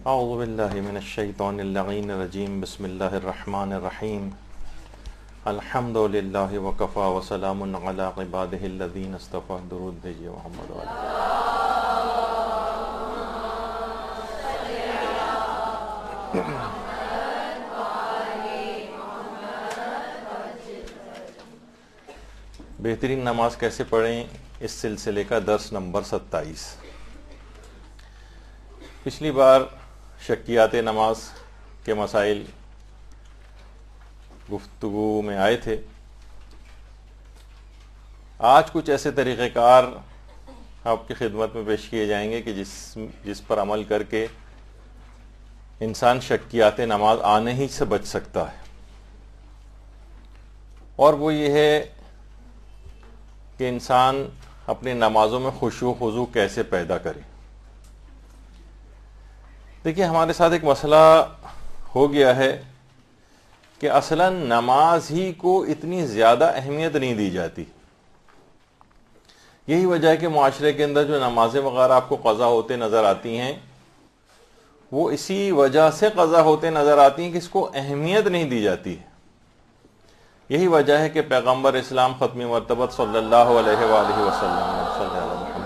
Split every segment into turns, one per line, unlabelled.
اعوذ باللہ من الشیطان اللعین الرجیم بسم اللہ الرحمن الرحیم الحمد للہ وکفا وسلام علی عبادہ الذین اصطفیٰ. درود بھیجیے محمد علیہ. بہترین نماز کیسے پڑھیں، اس سلسلے کا درس نمبر 27. پچھلی بار شکیات نماز کے مسائل گفتگو میں آئے تھے. آج کچھ ایسے طریقہ کار آپ کی خدمت میں پیش کیے جائیں گے کہ جس پر عمل کر کے انسان شکیات نماز آنے ہی سے بچ سکتا ہے. اور وہ یہ ہے کہ انسان اپنی نمازوں میں خشوع و خضوع کیسے پیدا کرے. دیکھیے، ہمارے ساتھ ایک مسئلہ ہو گیا ہے کہ اصلاً نماز ہی کو اتنی زیادہ اہمیت نہیں دی جاتی. یہی وجہ ہے کہ معاشرے کے اندر جو نمازیں وغیرہ آپ کو قضا ہوتے نظر آتی ہیں، وہ اسی وجہ سے قضا ہوتے نظر آتی ہیں کہ اس کو اہمیت نہیں دی جاتی. یہی وجہ ہے کہ پیغمبر اسلام ختم مرتبت صلی اللہ علیہ وآلہ وسلم صلی اللہ علیہ وسلم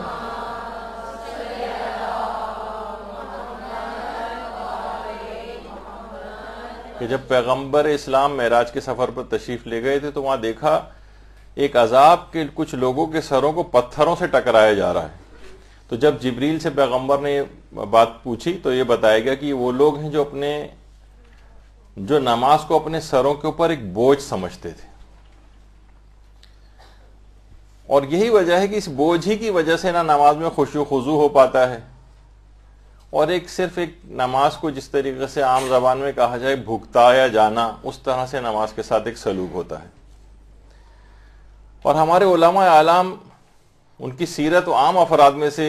کہ جب پیغمبر اسلام معراج کے سفر پر تشریف لے گئے تھے تو وہاں دیکھا ایک عذاب کے کچھ لوگوں کے سروں کو پتھروں سے ٹکرایا جا رہا ہے. تو جب جبریل سے پیغمبر نے یہ بات پوچھی تو یہ بتایا گیا کہ وہ لوگ ہیں جو نماز کو اپنے سروں کے اوپر ایک بوجھ سمجھتے تھے. اور یہی وجہ ہے کہ اس بوجھ ہی کی وجہ سے نہ نماز میں خشوع و خضوع ہو پاتا ہے، اور صرف ایک نماز کو جس طریقے سے عام زبان میں کہا جائے بھگتایا جانا، اس طرح سے نماز کے ساتھ ایک سلوک ہوتا ہے. اور ہمارے علماء اعلام ان کی سیرت و عام افراد میں سے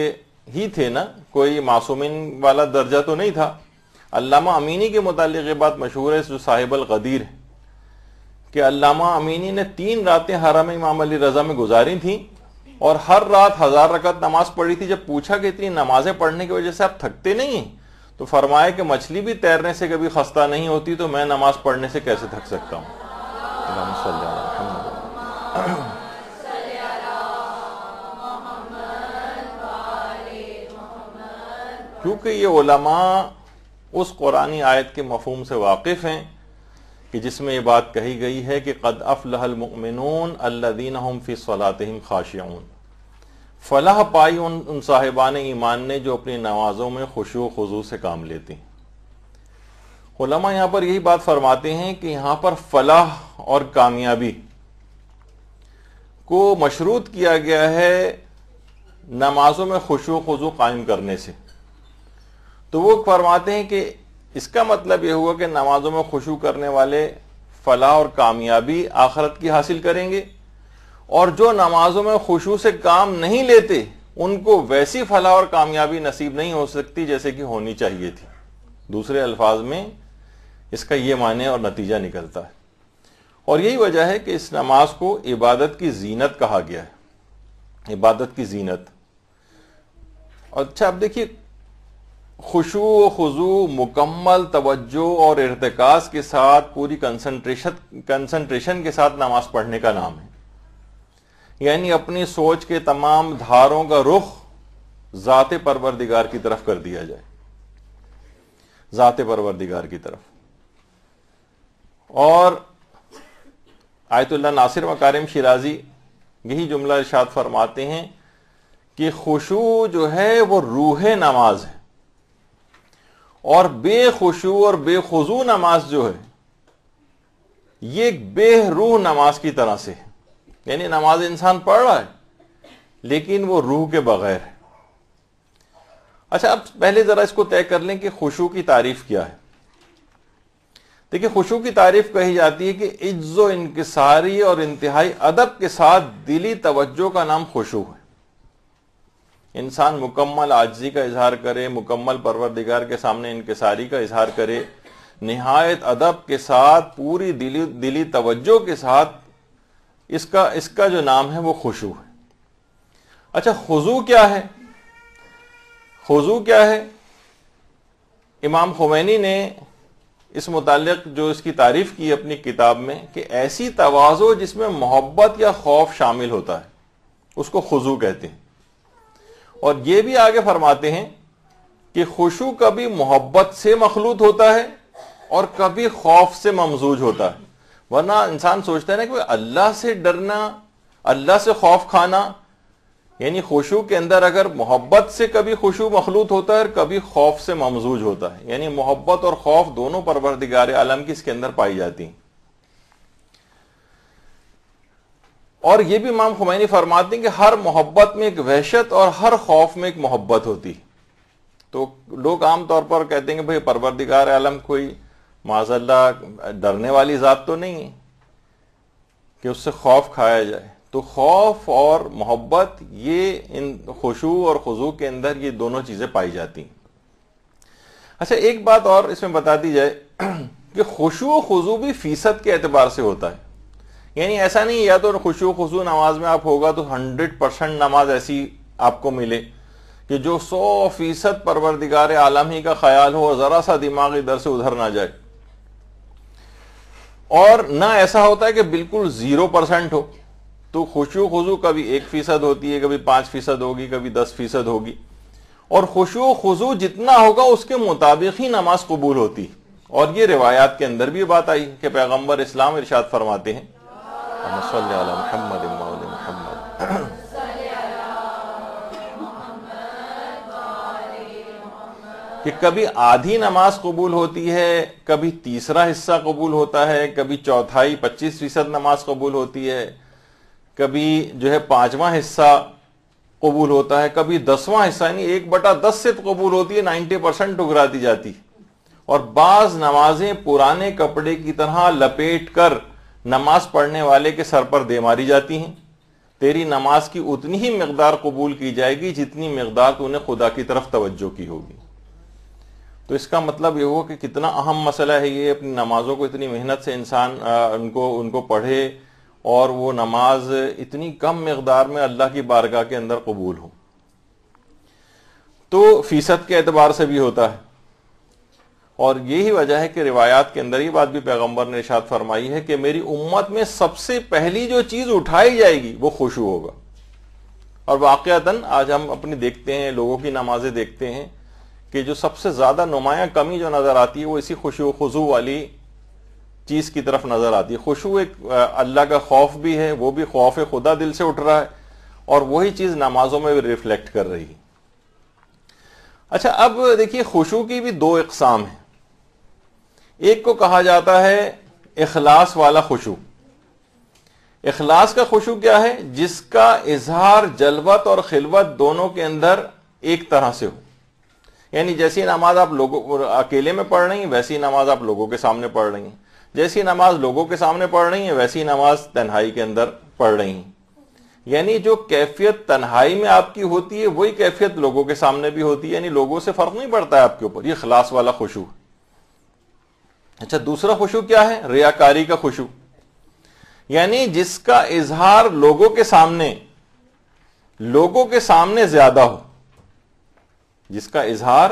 ہی تھے نا، کوئی معصومین والا درجہ تو نہیں تھا. علامہ امینی کے متعلق یہ بات مشہور ہے، جو صاحب القدیر ہے، کہ علامہ امینی نے 3 راتیں حرم امام علی رضا میں گزاری تھیں اور ہر رات 1000 رکعت نماز پڑھی تھی. جب پوچھا کہ اتنی نمازیں پڑھنے کی وجہ سے آپ تھکتے نہیں ہیں، تو فرمایا کہ مچھلی بھی تیرنے سے کبھی خستہ نہیں ہوتی، تو میں نماز پڑھنے سے کیسے تھک سکتا ہوں. اللہم صلی علی محمد. کیونکہ یہ علماء اس قرآنی آیت کے مفہوم سے واقف ہیں کہ جس میں یہ بات کہی گئی ہے کہ قد افلح المؤمنون الذین هم فی صلاتهم خاشعون. فلاح پائی ان صاحبان ایمان نے جو اپنی نمازوں میں خشوع و خضوع سے کام لیتے ہیں. علماء یہاں پر یہی بات فرماتے ہیں کہ یہاں پر فلاح اور کامیابی کو مشروط کیا گیا ہے نمازوں میں خشوع و خضوع قائم کرنے سے. تو وہ فرماتے ہیں کہ اس کا مطلب یہ ہوا کہ نمازوں میں خشوع کرنے والے فلاح اور کامیابی آخرت کی حاصل کریں گے، اور جو نمازوں میں خشوع سے کام نہیں لیتے ان کو ویسی فلاح اور کامیابی نصیب نہیں ہو سکتی جیسے کہ ہونی چاہیے تھی. دوسرے الفاظ میں اس کا یہ معنی اور نتیجہ نکلتا ہے. اور یہی وجہ ہے کہ اس نماز کو عبادت کی زینت کہا گیا ہے. عبادت کی زینت. اچھا، اب دیکھیے، خشوع و خضوع مکمل توجہ اور ارتکاز کے ساتھ پوری کنسنٹریشن کے ساتھ نماز پڑھنے کا نام ہے. یعنی اپنی سوچ کے تمام دھاروں کا رخ ذات پروردگار کی طرف کر دیا جائے، ذات پروردگار کی طرف. اور آیت اللہ ناصر مکارم شیرازی یہی جملہ ارشاد فرماتے ہیں کہ خشوع جو ہے وہ روح نماز ہے، اور بے خشوع اور بے خضوع نماز جو ہے یہ ایک بے روح نماز کی طرح سے ہے. یعنی نماز انسان پڑھ رہا ہے لیکن وہ روح کے بغیر ہے. اچھا، اب پہلے ذرا اس کو طے کر لیں کہ خشوع کی تعریف کیا ہے. دیکھیں، خشوع کی تعریف کہی جاتی ہے کہ عجز و انکساری اور انتہائی ادب کے ساتھ دلی توجہ کا نام خشوع ہے. انسان مکمل عاجزی کا اظہار کرے، مکمل پروردگار کے سامنے انکساری کا اظہار کرے، نہایت ادب کے ساتھ پوری دلی توجہ کے ساتھ، اس کا جو نام ہے وہ خشوع ہے. اچھا، خضوع کیا ہے؟ خضوع کیا ہے؟ امام خمینی نے اس متعلق جو اس کی تعریف کی اپنی کتاب میں کہ ایسی تواضع جس میں محبت یا خوف شامل ہوتا ہے اس کو خضوع کہتے ہیں. اور یہ بھی آگے فرماتے ہیں کہ خشوع کبھی محبت سے مخلوط ہوتا ہے اور کبھی خوف سے ممزوج ہوتا ہے. ورنہ انسان سوچتا ہے نا کہ اللہ سے ڈرنا، اللہ سے خوف کھانا، یعنی خشوع کے اندر اگر محبت سے کبھی خشوع مخلوط ہوتا ہے اور کبھی خوف سے ممزوج ہوتا ہے، یعنی محبت اور خوف دونوں پروردگار عالم کی اس کے اندر پائی جاتی ہیں. اور یہ بھی امام خمینی فرماتے ہیں کہ ہر محبت میں ایک وحشت اور ہر خوف میں ایک محبت ہوتی. تو لوگ عام طور پر کہتے ہیں کہ بھئی پروردگار عالم کوئی معاذ اللہ ڈرنے والی ذات تو نہیں ہے کہ اس سے خوف کھایا جائے. تو خوف اور محبت یہ ان خشوع اور خضوع کے اندر یہ دونوں چیزیں پائی جاتی ہیں. اچھا ایک بات اور اس میں بتا دی جائے کہ خشوع و خضوع بھی فیصد کے اعتبار سے ہوتا ہے. یعنی ایسا نہیں یا تو خشوع و خضوع نماز میں آپ ہوگا تو 100% نماز ایسی آپ کو ملے کہ جو 100% پروردگار عالم ہی کا خیال ہو اور ذرا سا دماغ ادھر سے ادھر نہ جائے. اور نہ ایسا ہوتا ہے کہ بالکل 0% ہو. تو خشوع و خضوع کبھی 1% ہوتی ہے، کبھی 5% ہوگی، کبھی 10% ہوگی. اور خشوع و خضوع جتنا ہوگا اس کے مطابق ہی نماز قبول ہوتی. اور یہ روایات کے اندر بھی بات آئی کہ پیغمبر اسلام ارشاد فرماتے ہیں صلی علی محمد مولا محمد کہ کبھی آدھی نماز قبول ہوتی ہے، کبھی تیسرا حصہ قبول ہوتا ہے، کبھی چوتھائی 25% نماز قبول ہوتی ہے، کبھی جو ہے 5واں حصہ قبول ہوتا ہے، کبھی 10واں حصہ یعنی 1/10 سے قبول ہوتی ہے، 90% ٹھکرا دی جاتی. اور بعض نمازیں پرانے کپڑے کی طرح لپیٹ کر نماز پڑھنے والے کے سر پر دے ماری جاتی ہیں. تیری نماز کی اتنی ہی مقدار قبول کی جائے گی جتنی مقدار تو نے خدا کی طرف توجہ کی ہوگی. تو اس کا مطلب یہ ہو کہ کتنا اہم مسئلہ ہے یہ. اپنی نمازوں کو اتنی محنت سے انسان ان کو پڑھے اور وہ نماز اتنی کم مقدار میں اللہ کی بارگاہ کے اندر قبول ہو. تو فیصد کے اعتبار سے بھی ہوتا ہے. اور یہی وجہ ہے کہ روایات کے اندر یہ بات بھی پیغمبر نے ارشاد فرمائی ہے کہ میری امت میں سب سے پہلی جو چیز اٹھائی جائے گی وہ خشوع ہوگا. اور واقعتاً آج ہم اپنی دیکھتے ہیں، لوگوں کی نمازیں دیکھتے ہیں کہ جو سب سے زیادہ نمایاں کمی جو نظر آتی ہے وہ اسی خشوع و خضوع والی چیز کی طرف نظر آتی ہے. خشوع ایک اللہ کا خوف بھی ہے، وہ بھی خوف خدا دل سے اٹھ رہا ہے اور وہی چیز نمازوں میں بھی ریفلیکٹ کر رہی ہے. اچھا اب دیکھیے خشوع کی بھی 2 اقسام ہیں. ایک کو کہا جاتا ہے اخلاص والا خشوع. اخلاص کا خشوع کیا ہے؟ جس کا اظہار جلوت اور خلوت دونوں کے اندر ایک طرح سے ہو. یعنی جیسی نماز آپ لوگوں اکیلے میں پڑھ رہی ہیں ویسی نماز آپ لوگوں کے سامنے پڑھ رہی ہیں، جیسی نماز لوگوں کے سامنے پڑھ رہی ہیں ویسی نماز تنہائی کے اندر پڑھ رہی ہیں. یعنی جو کیفیت تنہائی میں آپ کی ہوتی ہے وہی کیفیت لوگوں کے سامنے بھی ہوتی ہے. یعنی لوگوں سے فرق نہیں پڑتا ہے آپ کے اوپر. یہ اخلاص والا خشوع. اچھا دوسرا خشوع کیا ہے؟ ریاکاری کا خشوع. یعنی جس کا اظہار لوگوں کے سامنے زیادہ ہو. جس کا اظہار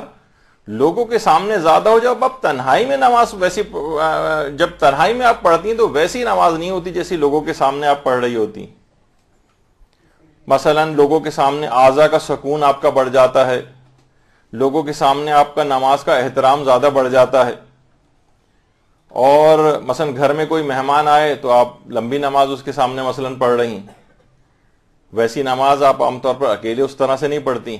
لوگوں کے سامنے زیادہ ہو. جب آپ تنہائی میں نماز جب تنہائی میں آپ پڑھتی ہیں تو ویسی نماز نہیں ہوتی جیسی لوگوں کے سامنے آپ پڑھ رہی ہوتی. مثلا لوگوں کے سامنے اعضاء کا سکون آپ کا بڑھ جاتا ہے، لوگوں کے سامنے آپ کا نماز کا احترام زیادہ بڑھ جاتا ہے. اور مثلا گھر میں کوئی مہمان آئے تو آپ لمبی نماز اس کے سامنے مثلا پڑھ رہی ہیں. ویسی نماز آپ عام طور پر اکیلے اس طرح سے نہیں پڑھتی.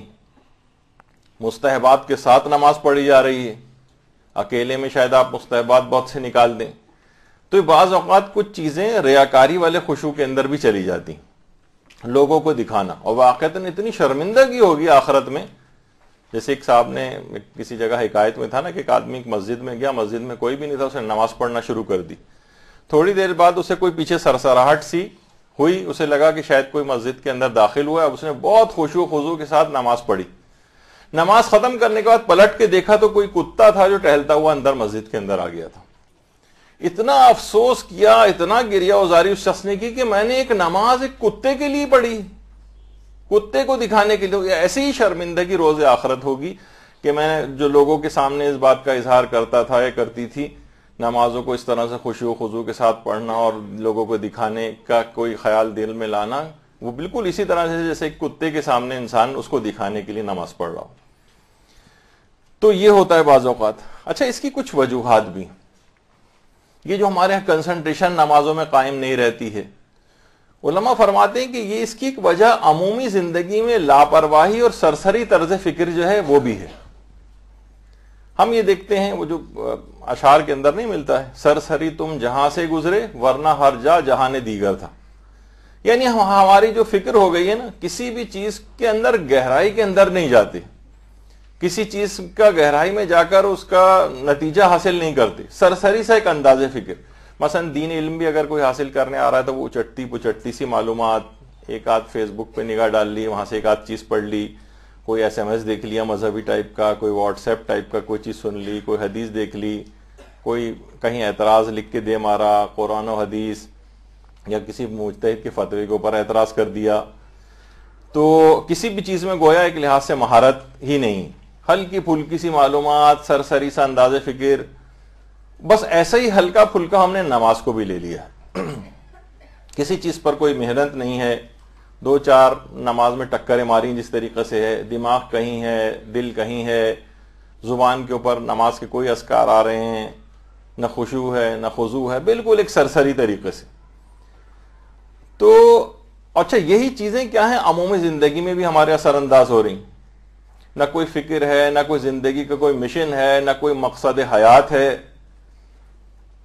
مستحبات کے ساتھ نماز پڑھی جا رہی ہے، اکیلے میں شاید آپ مستحبات بہت سے نکال دیں. تو بعض اوقات کچھ چیزیں ریاکاری والے خشوع کے اندر بھی چلی جاتی، لوگوں کو دکھانا. اور واقعتاً اتنی شرمندگی ہوگی آخرت میں. جیسے ایک صاحب نے کسی جگہ حکایت میں تھا نا کہ ایک آدمی ایک مسجد میں گیا، مسجد میں کوئی بھی نہیں تھا، اس نے نماز پڑھنا شروع کر دی. تھوڑی دیر بعد اسے کوئی پیچھے سرسراہٹ سی ہوئی، اسے لگا کہ شاید کوئی مسجد کے اندر داخل ہوا. اب اس نے بہت خشوع و خضوع کے ساتھ نماز پڑھی. نماز ختم کرنے کے بعد پلٹ کے دیکھا تو کوئی کتا تھا جو ٹہلتا ہوا اندر مسجد کے اندر آ گیا تھا. اتنا افسوس کیا، اتنا گریہ وزاری اس شخص نے کی کہ میں نے ایک نماز ایک کتے کے لیے پڑھی، کتے کو دکھانے کے لیے. ایسی ہی شرمندگی روز آخرت ہوگی کہ میں جو لوگوں کے سامنے اس بات کا اظہار کرتا تھا یا کرتی تھی، نمازوں کو اس طرح سے خشوع و خضوع کے ساتھ پڑھنا اور لوگوں کو دکھانے کا کوئی خیال دل میں لانا، وہ بالکل اسی طرح سے جیسے ایک کتے کے سامنے انسان اس کو دکھانے کے لیے نماز پڑھ رہا ہو. تو یہ ہوتا ہے بعض اوقات. اچھا، اس کی کچھ وجوہات بھی. یہ جو ہمارے یہاں کنسنٹریشن نمازوں میں قائم نہیں رہتی ہے، علماء فرماتے ہیں کہ یہ اس کی ایک وجہ عمومی زندگی میں لاپرواہی اور سرسری طرز فکر جو ہے وہ بھی ہے. ہم یہ دیکھتے ہیں وہ جو اشعار کے اندر نہیں ملتا ہے، سرسری تم جہاں سے گزرے ورنہ ہر جا جہان دیگر تھا. یعنی ہماری جو فکر ہو گئی ہے نا، کسی بھی چیز کے اندر گہرائی کے اندر نہیں جاتے، کسی چیز کا گہرائی میں جا کر اس کا نتیجہ حاصل نہیں کرتے، سرسری سا ایک انداز فکر. مثلا دین علم بھی اگر کوئی حاصل کرنے آ رہا ہے تو وہ اچٹی پچٹی سی معلومات، ایک آدھ فیس بک پہ نگاہ ڈال لی، وہاں سے ایک آدھ چیز پڑھ لی، کوئی ایس ایم ایس دیکھ لیا مذہبی ٹائپ کا، کوئی واٹس ایپ ٹائپ کا کوئی چیز سن لی، کوئی حدیث دیکھ لی، کوئی کہیں اعتراض لکھ کے دے مارا، قرآن و حدیث یا کسی مجتہد کے فتوے کے اوپر اعتراض کر دیا. تو کسی بھی چیز میں گویا ایک لحاظ سے مہارت ہی نہیں، ہلکی پھلکی سی معلومات، سرسری سا انداز فکر. بس ایسا ہی ہلکا پھلکا ہم نے نماز کو بھی لے لیا. کسی چیز پر کوئی محنت نہیں ہے، دو چار نماز میں ٹکریں ماری جس طریقے سے ہے، دماغ کہیں ہے، دل کہیں ہے، زبان کے اوپر نماز کے کوئی اذکار آ رہے ہیں، نہ خشوع ہے نہ خضوع ہے، بالکل ایک سرسری طریقے سے. تو اچھا، یہی چیزیں کیا ہیں عمومی زندگی میں بھی ہمارے اثر انداز ہو رہی. نہ کوئی فکر ہے، نہ کوئی زندگی کا کوئی مشن ہے، نہ کوئی مقصد حیات ہے.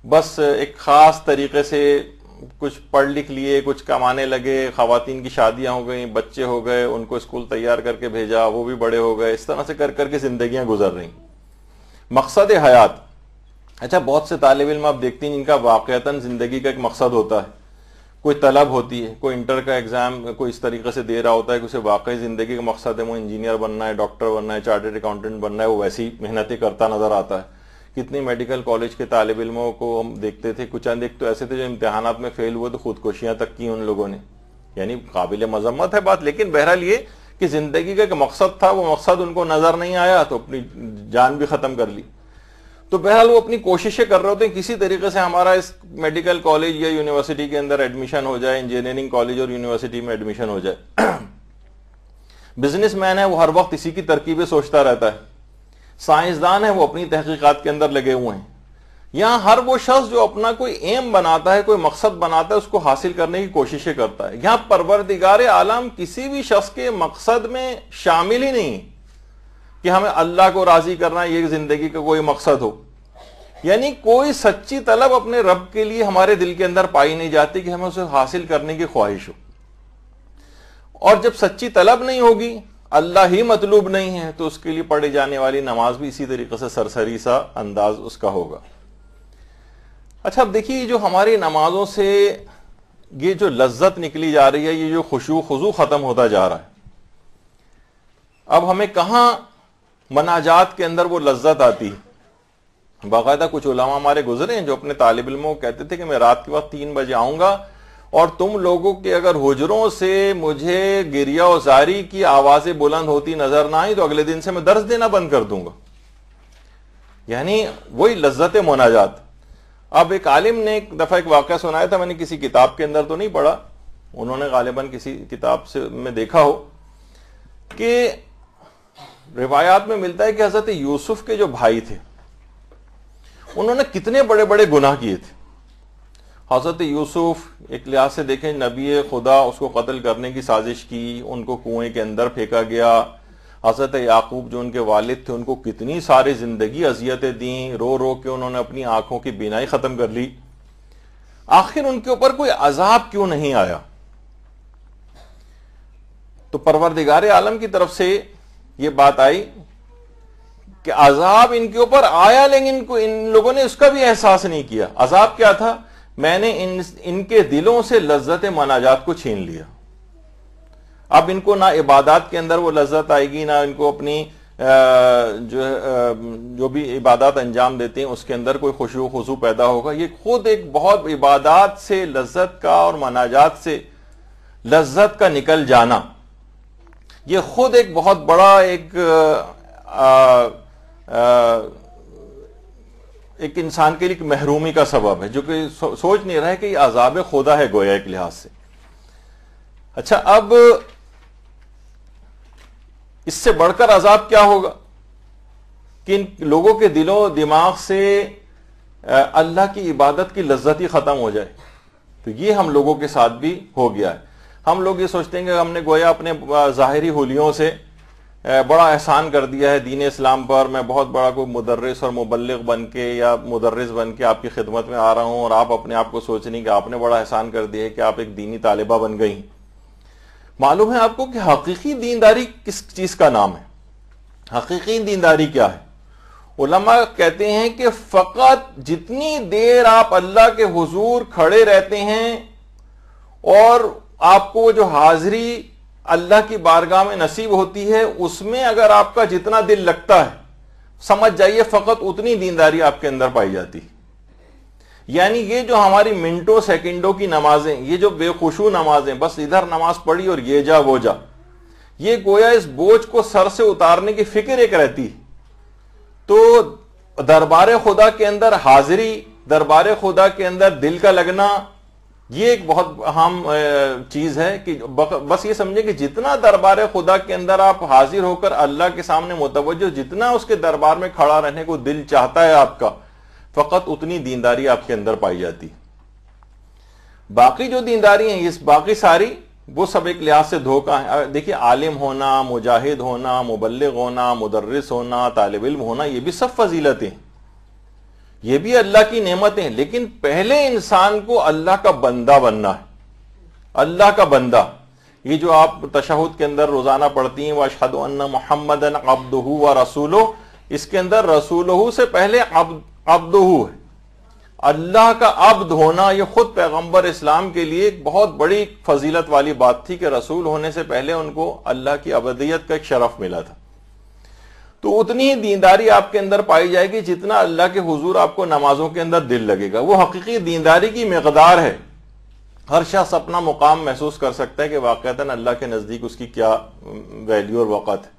بس ایک خاص طریقے سے کچھ پڑھ لکھ لیے، کچھ کمانے لگے، خواتین کی شادیاں ہو گئیں، بچے ہو گئے، ان کو اسکول تیار کر کے بھیجا، وہ بھی بڑے ہو گئے، اس طرح سے کر کر کے زندگیاں گزر رہی. مقصد حیات. اچھا، بہت سے طالب علم آپ دیکھتے ہیں جن کا واقعتاً زندگی کا ایک مقصد ہوتا ہے، کوئی طلب ہوتی ہے، کوئی انٹر کا ایگزام کوئی اس طریقے سے دے رہا ہوتا ہے کہ اسے واقعی زندگی کا مقصد ہے، وہ انجینئر بننا ہے، ڈاکٹر بننا ہے، چارٹرڈ اکاؤنٹنٹ بننا ہے، وہ ویسی محنتیں کرتا نظر آتا ہے. کتنی میڈیکل کالج کے طالب علموں کو ہم دیکھتے تھے، کچھ اندیک تو ایسے تھے جو امتحانات میں فیل ہوئے تو خودکشیاں تک کی ان لوگوں نے. یعنی قابل مذمت ہے بات، لیکن بہرحال یہ کہ زندگی کا ایک مقصد تھا، وہ مقصد ان کو نظر نہیں آیا تو اپنی جان بھی ختم کر لی. تو بہرحال وہ اپنی کوششیں کر رہے ہوتے ہیں کسی طریقے سے ہمارا اس میڈیکل کالج یا یونیورسٹی کے اندر ایڈمیشن ہو جائے، انجینئرنگ کالج اور یونیورسٹی میں ایڈمیشن ہو جائے. بزنس مین ہے، وہ ہر وقت اسی کی ترکیبیں سوچتا رہتا ہے. سائنسدان ہے، وہ اپنی تحقیقات کے اندر لگے ہوئے ہیں. یہاں ہر وہ شخص جو اپنا کوئی ایم بناتا ہے، کوئی مقصد بناتا ہے، اس کو حاصل کرنے کی کوششیں کرتا ہے. یہاں پروردگار عالم کسی بھی شخص کے مقصد میں شامل ہی نہیں کہ ہمیں اللہ کو راضی کرنا یہ زندگی کا کوئی مقصد ہو. یعنی کوئی سچی طلب اپنے رب کے لیے ہمارے دل کے اندر پائی نہیں جاتی کہ ہمیں اسے حاصل کرنے کی خواہش ہو. اور جب سچی طلب نہیں ہوگی، اللہ ہی مطلوب نہیں ہے، تو اس کے لیے پڑھی جانے والی نماز بھی اسی طریقے سے سرسری سا انداز اس کا ہوگا. اچھا، اب دیکھیے جو ہماری نمازوں سے یہ جو لذت نکلی جا رہی ہے، یہ جو خشوع خضوع ختم ہوتا جا رہا ہے. اب ہمیں کہاں مناجات کے اندر وہ لذت آتی ہے؟ باقاعدہ کچھ علماء ہمارے گزرے ہیں جو اپنے طالب علموں کو کہتے تھے کہ میں رات کے وقت 3 بجے آؤں گا اور تم لوگوں کے اگر حجروں سے مجھے گریہ و زاری کی آوازیں بلند ہوتی نظر نہ آئی تو اگلے دن سے میں درس دینا بند کر دوں گا. یعنی وہی لذت مناجات. اب ایک عالم نے ایک دفعہ ایک واقعہ سنایا تھا، میں نے کسی کتاب کے اندر تو نہیں پڑھا، انہوں نے غالباً کسی کتاب سے میں دیکھا ہو کہ روایات میں ملتا ہے کہ حضرت یوسف کے جو بھائی تھے انہوں نے کتنے بڑے بڑے گناہ کیے تھے. حضرت یوسف ایک لحاظ سے دیکھیں نبی خدا، اس کو قتل کرنے کی سازش کی، ان کو کنویں کے اندر پھینکا گیا. حضرت یعقوب جو ان کے والد تھے ان کو کتنی ساری زندگی اذیتیں دیں، رو رو کے انہوں نے اپنی آنکھوں کی بینائی ختم کر لی. آخر ان کے اوپر کوئی عذاب کیوں نہیں آیا؟ تو پروردگار عالم کی طرف سے یہ بات آئی کہ عذاب ان کے اوپر آیا، لیکن ان لوگوں نے اس کا بھی احساس نہیں کیا. عذاب کیا تھا؟ میں نے ان کے دلوں سے لذت مناجات کو چھین لیا. اب ان کو نہ عبادات کے اندر وہ لذت آئے گی، نہ ان کو اپنی جو بھی عبادات انجام دیتے ہیں اس کے اندر کوئی خشوع و خضوع پیدا ہوگا. یہ خود ایک بہت عبادات سے لذت کا اور مناجات سے لذت کا نکل جانا، یہ خود ایک بہت بڑا ایک ایک انسان کے لیے ایک محرومی کا سبب ہے، جو کہ سوچ نہیں رہا ہے کہ یہ عذاب خدا ہے گویا ایک لحاظ سے۔ اچھا، اب اس سے بڑھ کر عذاب کیا ہوگا کہ ان لوگوں کے دل و دماغ سے اللہ کی عبادت کی لذت ہی ختم ہو جائے۔ تو یہ ہم لوگوں کے ساتھ بھی ہو گیا ہے۔ ہم لوگ یہ سوچتے ہیں کہ ہم نے گویا اپنے ظاہری حلیوں سے بڑا احسان کر دیا ہے دین اسلام پر، میں بہت بڑا کوئی مدرس اور مبلغ بن کے یا مدرس بن کے آپ کی خدمت میں آ رہا ہوں، اور آپ اپنے آپ کو سوچ رہی کہ آپ نے بڑا احسان کر دیا ہے کہ آپ ایک دینی طالبہ بن گئی۔ معلوم ہے آپ کو کہ حقیقی دینداری کس چیز کا نام ہے؟ حقیقی دینداری کیا ہے؟ علماء کہتے ہیں کہ فقط جتنی دیر آپ اللہ کے حضور کھڑے رہتے ہیں اور آپ کو جو حاضری اللہ کی بارگاہ میں نصیب ہوتی ہے، اس میں اگر آپ کا جتنا دل لگتا ہے، سمجھ جائیے فقط اتنی دینداری آپ کے اندر پائی جاتی ہے۔ یعنی یہ جو ہماری منٹوں سیکنڈوں کی نمازیں، یہ جو بے خشوع نمازیں، بس ادھر نماز پڑھی اور یہ جا وہ جا، یہ گویا اس بوجھ کو سر سے اتارنے کی فکر ایک رہتی۔ تو دربار خدا کے اندر حاضری، دربار خدا کے اندر دل کا لگنا، یہ ایک بہت اہم چیز ہے کہ بس یہ سمجھیں کہ جتنا دربار خدا کے اندر آپ حاضر ہو کر اللہ کے سامنے متوجہ، جتنا اس کے دربار میں کھڑا رہنے کو دل چاہتا ہے آپ کا، فقط اتنی دینداری آپ کے اندر پائی جاتی۔ باقی جو دینداری ہیں، اس باقی ساری وہ سب ایک لحاظ سے دھوکہ ہے۔ دیکھیے، عالم ہونا، مجاہد ہونا، مبلغ ہونا، مدرس ہونا، طالب علم ہونا، یہ بھی سب فضیلتیں، یہ بھی اللہ کی نعمتیں، لیکن پہلے انسان کو اللہ کا بندہ بننا ہے۔ اللہ کا بندہ، یہ جو آپ تشہد کے اندر روزانہ پڑھتی ہیں، وَأَشْهَدُ أَنَّ مُحَمَّدًا عَبْدُهُ وَرَسُولُهُ، اس کے اندر رسولہ سے پہلے عبدہ ہے۔ اللہ کا عبد ہونا یہ خود پیغمبر اسلام کے لیے ایک بہت بڑی فضیلت والی بات تھی کہ رسول ہونے سے پہلے ان کو اللہ کی عبدیت کا ایک شرف ملا تھا۔ تو اتنی ہی دینداری آپ کے اندر پائی جائے گی جتنا اللہ کے حضور آپ کو نمازوں کے اندر دل لگے گا۔ وہ حقیقی دینداری کی مقدار ہے۔ ہر شخص اپنا مقام محسوس کر سکتا ہے کہ واقعتاً اللہ کے نزدیک اس کی کیا ویلیو اور وقت ہے۔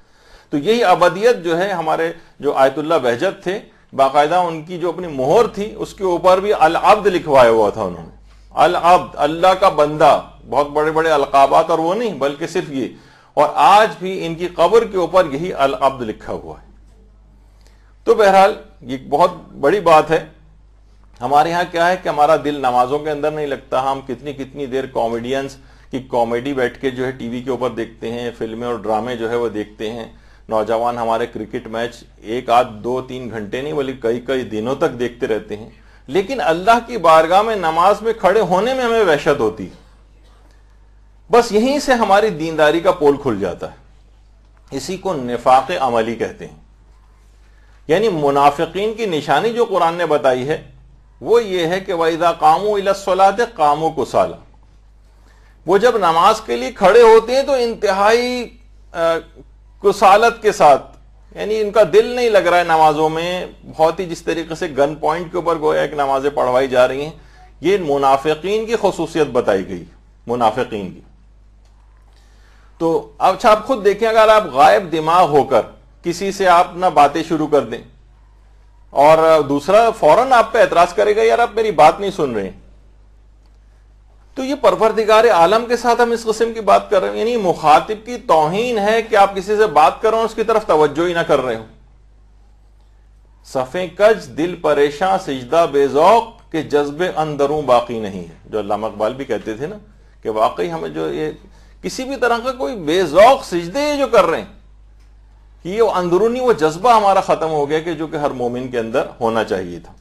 تو یہی عبدیت جو ہے، ہمارے جو آیت اللہ بہجت تھے، باقاعدہ ان کی جو اپنی مہر تھی اس کے اوپر بھی العبد لکھوایا ہوا تھا انہوں نے۔ العبد، اللہ کا بندہ، بہت بڑے بڑے القابات اور وہ نہیں، بلکہ صرف یہ۔ اور آج بھی ان کی قبر کے اوپر یہی العبد لکھا ہوا ہے۔ تو بہرحال یہ بہت بڑی بات ہے۔ ہمارے ہاں کیا ہے کہ ہمارا دل نمازوں کے اندر نہیں لگتا، ہم کتنی دیر کامیڈینز کی کامیڈی بیٹھ کے جو ہے ٹی وی کے اوپر دیکھتے ہیں، فلمیں اور ڈرامے جو ہے وہ دیکھتے ہیں۔ نوجوان ہمارے کرکٹ میچ 1 آدھ 2-3 گھنٹے نہیں بلکہ کئی دنوں تک دیکھتے رہتے ہیں، لیکن اللہ کی بارگاہ میں نماز میں کھڑے ہونے میں ہمیں وحشت ہوتی۔ بس یہیں سے ہماری دینداری کا پول کھل جاتا ہے۔ اسی کو نفاق عملی کہتے ہیں۔ یعنی منافقین کی نشانی جو قرآن نے بتائی ہے وہ یہ ہے کہ وَإِذَا قَامُوا إِلَى الصَّلَاةِ قَامُوا كُسَالَىٰ، وہ جب نماز کے لیے کھڑے ہوتے ہیں تو انتہائی کسالت کے ساتھ، یعنی ان کا دل نہیں لگ رہا ہے نمازوں میں، بہت ہی جس طریقے سے گن پوائنٹ کے اوپر گویا ایک نمازیں پڑھوائی جا رہی ہیں۔ یہ منافقین کی خصوصیت بتائی گئی، منافقین کی۔ تو اچھا آپ خود دیکھیں، اگر آپ غائب دماغ ہو کر کسی سے آپ نہ باتیں شروع کر دیں اور دوسرا فوراً آپ پہ اعتراض کرے گا، یار آپ میری بات نہیں سن رہے ہیں، تو یہ پروردگار عالم کے ساتھ ہم اس قسم کی بات کر رہے ہیں۔ یعنی مخاطب کی توہین ہے کہ آپ کسی سے بات کر رہے ہو اس کی طرف توجہ ہی نہ کر رہے ہو۔ صفیں کج دل پریشاں سجدہ بے ذوق کہ جذبے اندروں باقی نہیں ہے، جو علامہ اقبال بھی کہتے تھے نا کہ واقعی ہمیں جو یہ کسی بھی طرح کا کوئی بے ذوق سجدے جو کر رہے ہیں، کہ یہ اندرونی وہ جذبہ ہمارا ختم ہو گیا کہ جو کہ ہر مومن کے اندر ہونا چاہیے تھا۔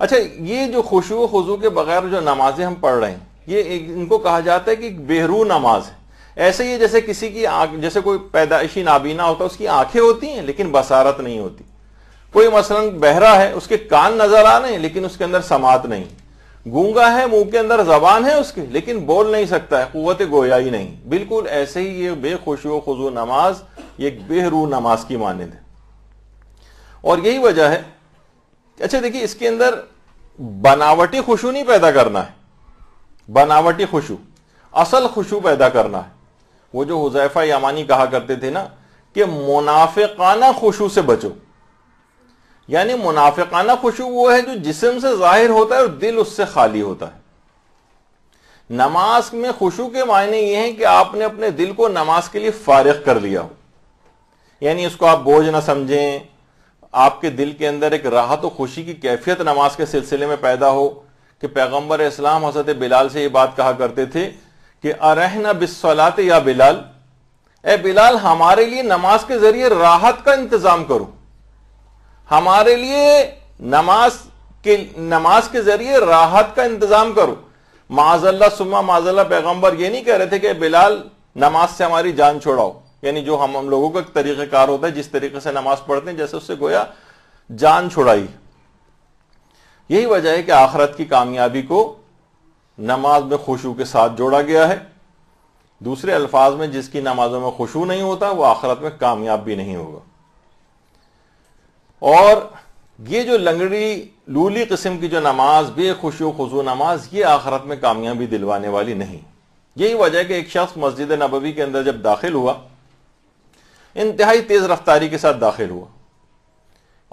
اچھا، یہ جو خشوع و خضوع کے بغیر جو نمازیں ہم پڑھ رہے ہیں، یہ ان کو کہا جاتا ہے کہ ایک بہرو نماز ہے۔ ایسے ہی جیسے کسی کی جیسے کوئی پیدائشی نابینا ہوتا ہے، اس کی آنکھیں ہوتی ہیں لیکن بصارت نہیں ہوتی۔ کوئی مثلا بہرا ہے، اس کے کان نظر آ رہے ہیں لیکن اس کے اندر سماعت نہیں۔ گونگا ہے، منہ کے اندر زبان ہے اس کی لیکن بول نہیں سکتا ہے، قوت گویائی نہیں۔ بالکل ایسے ہی یہ بے خشوع و خضوع نماز یہ ایک بہرو نماز کی مانند ہے۔ اور یہی وجہ ہے، اچھا دیکھیے، اس کے اندر بناوٹی خشوع نہیں پیدا کرنا ہے، بناوٹی خشوع، اصل خشوع پیدا کرنا ہے۔ وہ جو حذیفہ یمانی کہا کرتے تھے نا کہ منافقانہ خشوع سے بچو. یعنی منافقانہ خشوع وہ ہے جو جسم سے ظاہر ہوتا ہے اور دل اس سے خالی ہوتا ہے. نماز میں خشوع کے معنی یہ ہیں کہ آپ نے اپنے دل کو نماز کے لیے فارغ کر لیا ہو. یعنی اس کو آپ بوجھ نہ سمجھیں, آپ کے دل کے اندر ایک راحت و خوشی کی کیفیت نماز کے سلسلے میں پیدا ہو کہ پیغمبر اسلام حضرت بلال سے یہ بات کہا کرتے تھے کہ ارحنا بالصلاۃ یا بلال, اے بلال ہمارے لیے نماز کے ذریعے راحت کا انتظام کرو, ہمارے لیے نماز کے ذریعے راحت کا انتظام کرو. معاذ اللہ ثم معاذ اللہ پیغمبر یہ نہیں کہہ رہے تھے کہ بلال نماز سے ہماری جان چھوڑاؤ, یعنی جو ہم لوگوں کا طریقہ کار ہوتا ہے جس طریقے سے نماز پڑھتے ہیں جیسے اس سے گویا جان چھڑائی. یہی وجہ ہے کہ آخرت کی کامیابی کو نماز میں خشوع کے ساتھ جوڑا گیا ہے. دوسرے الفاظ میں جس کی نمازوں میں خشوع نہیں ہوتا وہ آخرت میں کامیاب بھی نہیں ہوگا. اور یہ جو لنگڑی لولی قسم کی جو نماز, بے خشوع خضوع نماز, یہ آخرت میں کامیابی دلوانے والی نہیں. یہی وجہ ہے کہ ایک شخص مسجد نبوی کے اندر جب داخل ہوا, انتہائی تیز رفتاری کے ساتھ داخل ہوا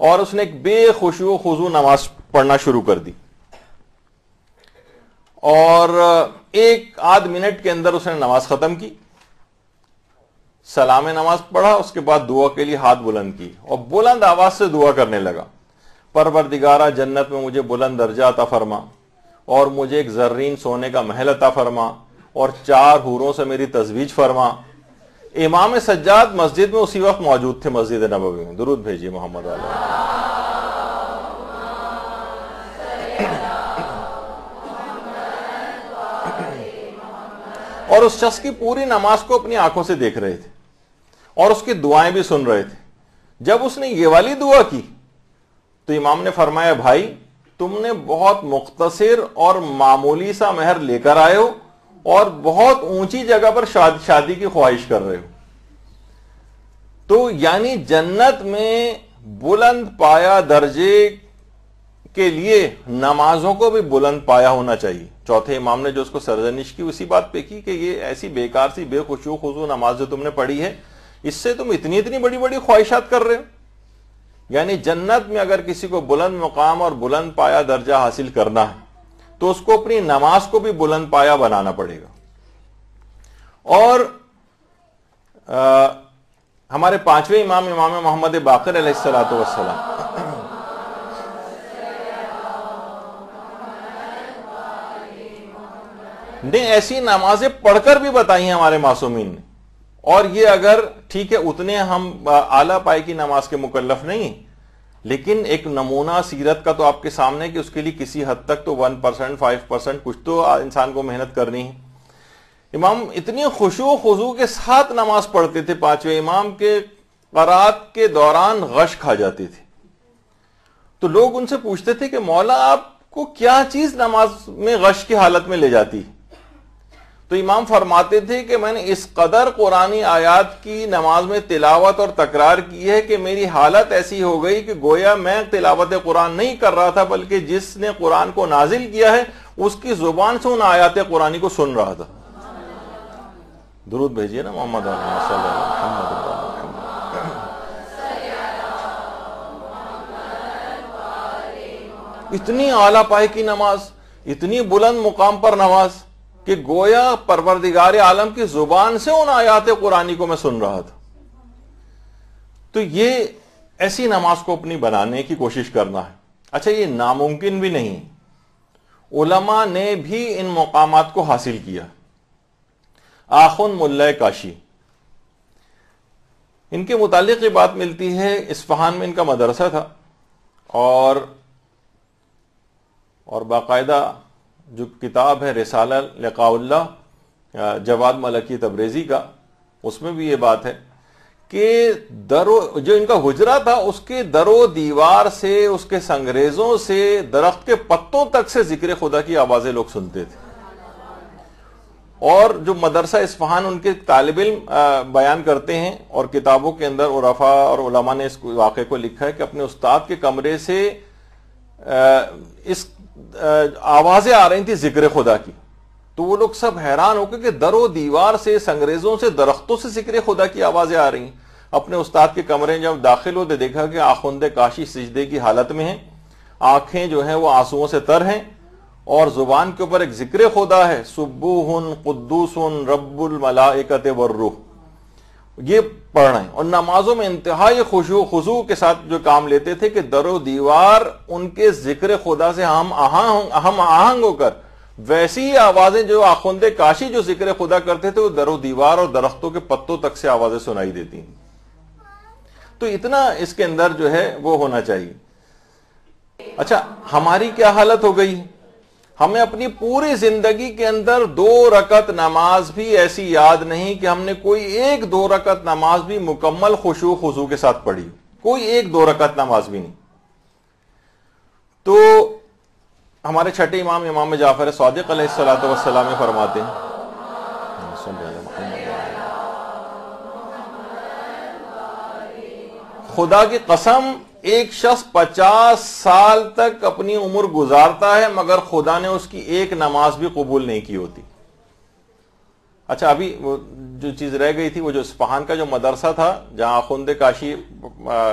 اور اس نے ایک بے خشوع خضوع نماز پڑھنا شروع کر دی, اور ایک آدھ منٹ کے اندر اس نے نماز ختم کی, سلام نماز پڑھا, اس کے بعد دعا کے لیے ہاتھ بلند کی اور بلند آواز سے دعا کرنے لگا, پروردگارہ جنت میں مجھے بلند درجہ عطا فرما اور مجھے ایک زرین سونے کا محل عطا فرما اور 4 حوروں سے میری تزویج فرما. امام سجاد مسجد میں اسی وقت موجود تھے, مسجد نبوی میں. درود بھیجیے محمد علیہ. اور اس شخص کی پوری نماز کو اپنی آنکھوں سے دیکھ رہے تھے اور اس کی دعائیں بھی سن رہے تھے. جب اس نے یہ والی دعا کی تو امام نے فرمایا, بھائی تم نے بہت مختصر اور معمولی سا مہر لے کر آئے ہو اور بہت اونچی جگہ پر شادی کی خواہش کر رہے ہو. تو یعنی جنت میں بلند پایا درجے کے لیے نمازوں کو بھی بلند پایا ہونا چاہیے. چوتھے امام نے جو اس کو سرزنش کی اسی بات پہ کی کہ یہ ایسی بیکار سی بے خشوع خضوع نماز جو تم نے پڑھی ہے, اس سے تم اتنی بڑی بڑی خواہشات کر رہے ہو. یعنی جنت میں اگر کسی کو بلند مقام اور بلند پایا درجہ حاصل کرنا ہے تو اس کو اپنی نماز کو بھی بلند پایا بنانا پڑے گا. اور ہمارے 5ویں امام محمد باقر علیہ الصلوۃ والسلام نے ایسی نمازیں پڑھ کر بھی بتائی ہیں ہمارے معصومین نے. اور یہ اگر ٹھیک ہے اتنے ہم اعلیٰ پائے کی نماز کے مکلف نہیں ہیں, لیکن ایک نمونہ سیرت کا تو آپ کے سامنے کہ اس کے لیے کسی حد تک تو 1% 5% کچھ تو انسان کو محنت کرنی ہے. امام اتنی خشوع و خضوع کے ساتھ نماز پڑھتے تھے, 5ویں امام کے قرات کے دوران غش کھا جاتے تھے. تو لوگ ان سے پوچھتے تھے کہ مولا آپ کو کیا چیز نماز میں غش کی حالت میں لے جاتی؟ تو امام فرماتے تھے کہ میں نے اس قدر قرآنی آیات کی نماز میں تلاوت اور تکرار کی ہے کہ میری حالت ایسی ہو گئی کہ گویا میں تلاوت قرآن نہیں کر رہا تھا بلکہ جس نے قرآن کو نازل کیا ہے اس کی زبان سے ان آیات قرآنی کو سن رہا تھا. درود بھیجیے نا محمد علیہ صلی اللہ علیہ وسلم. اتنی اعلیٰ پائے کی نماز, اتنی بلند مقام پر نماز کہ گویا پروردگار عالم کی زبان سے ان آیات قرآنی کو میں سن رہا تھا. تو یہ ایسی نماز کو اپنی بنانے کی کوشش کرنا ہے. اچھا یہ ناممکن بھی نہیں, علماء نے بھی ان مقامات کو حاصل کیا. آخن ملہ کاشی, ان کے متعلق یہ بات ملتی ہے, اصفہان میں ان کا مدرسہ تھا اور باقاعدہ جو کتاب ہے رسالہ لقاء اللہ جواد ملکی تبریزی کا, اس میں بھی یہ بات ہے کہ جو ان کا حجرہ تھا اس کے در و دیوار سے, اس کے سنگریزوں سے, درخت کے پتوں تک سے ذکر خدا کی آوازیں لوگ سنتے تھے. اور جو مدرسہ اصفہان ان کے طالب علم بیان کرتے ہیں اور کتابوں کے اندر عرفاء اور علماء نے اس واقعے کو لکھا ہے کہ اپنے استاد کے کمرے سے اس آوازیں آ رہی تھی ذکر خدا کی. تو وہ لوگ سب حیران ہو کے کہ در و دیوار سے, سنگریزوں سے, درختوں سے ذکر خدا کی آوازیں آ رہی ہیں. اپنے استاد کے کمرے جب داخل ہوتے دیکھا کہ آخوند کاشی سجدے کی حالت میں ہیں، آنکھیں جو ہیں وہ آنسوؤں سے تر ہیں، اور زبان کے اوپر ایک ذکر خدا ہے، سبوح قدوس رب الملائکۃ والروح، یہ پڑھ رہے ہیں، اور نمازوں میں انتہائی خشوع خضوع کے ساتھ جو کام لیتے تھے کہ در و دیوار ان کے ذکر خدا سے ہم آہنگ ہو کر ویسی ہی آوازیں جو آخوند کاشی جو ذکر خدا کرتے تھے وہ در و دیوار اور درختوں کے پتوں تک سے آوازیں سنائی دیتی ہیں. تو اتنا اس کے اندر جو ہے وہ ہونا چاہیے. اچھا ہماری کیا حالت ہو گئی؟ ہمیں اپنی پوری زندگی کے اندر 2 رکعت نماز بھی ایسی یاد نہیں کہ ہم نے کوئی 1-2 رکعت نماز بھی مکمل خشوع خضوع کے ساتھ پڑھی، کوئی 1-2 رکعت نماز بھی نہیں. تو ہمارے چھٹے امام جعفر صادق علیہ الصلوۃ والسلام فرماتے ہیں، خدا کی قسم ایک شخص 50 سال تک اپنی عمر گزارتا ہے مگر خدا نے اس کی ایک نماز بھی قبول نہیں کی ہوتی. اچھا ابھی وہ جو چیز رہ گئی تھی، وہ جو اصفہان کا جو مدرسہ تھا جہاں آخوند کاشی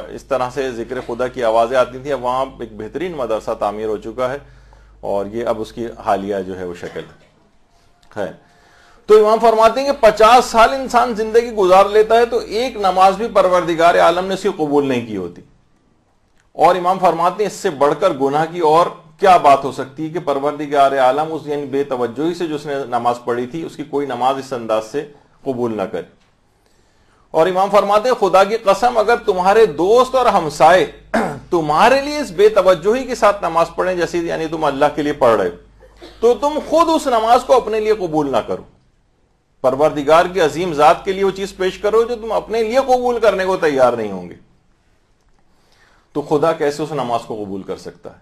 اس طرح سے ذکر خدا کی آوازیں آتی تھیں، اب وہاں ایک بہترین مدرسہ تعمیر ہو چکا ہے، اور یہ اب اس کی حالیہ جو ہے وہ شکل ہے. تو امام فرماتے ہیں کہ 50 سال انسان زندگی گزار لیتا ہے تو ایک نماز بھی پروردگار عالم نے اس کی قبول نہیں کی ہوتی. اور امام فرماتے ہیں اس سے بڑھ کر گناہ کی اور کیا بات ہو سکتی ہے کہ پروردگار عالم اس یعنی بے توجہی سے جو اس نے نماز پڑھی تھی اس کی کوئی نماز اس انداز سے قبول نہ کرے. اور امام فرماتے ہیں خدا کی قسم اگر تمہارے دوست اور ہمسائے تمہارے لیے اس بے توجہی کے ساتھ نماز پڑھیں جیسے یعنی تم اللہ کے لیے پڑھ رہے ہو، تو تم خود اس نماز کو اپنے لیے قبول نہ کرو. پروردگار کی عظیم ذات کے لیے وہ چیز پیش کرو جو تم اپنے لیے قبول کرنے کو تیار نہیں ہوں گے، تو خدا کیسے اس نماز کو قبول کر سکتا ہے؟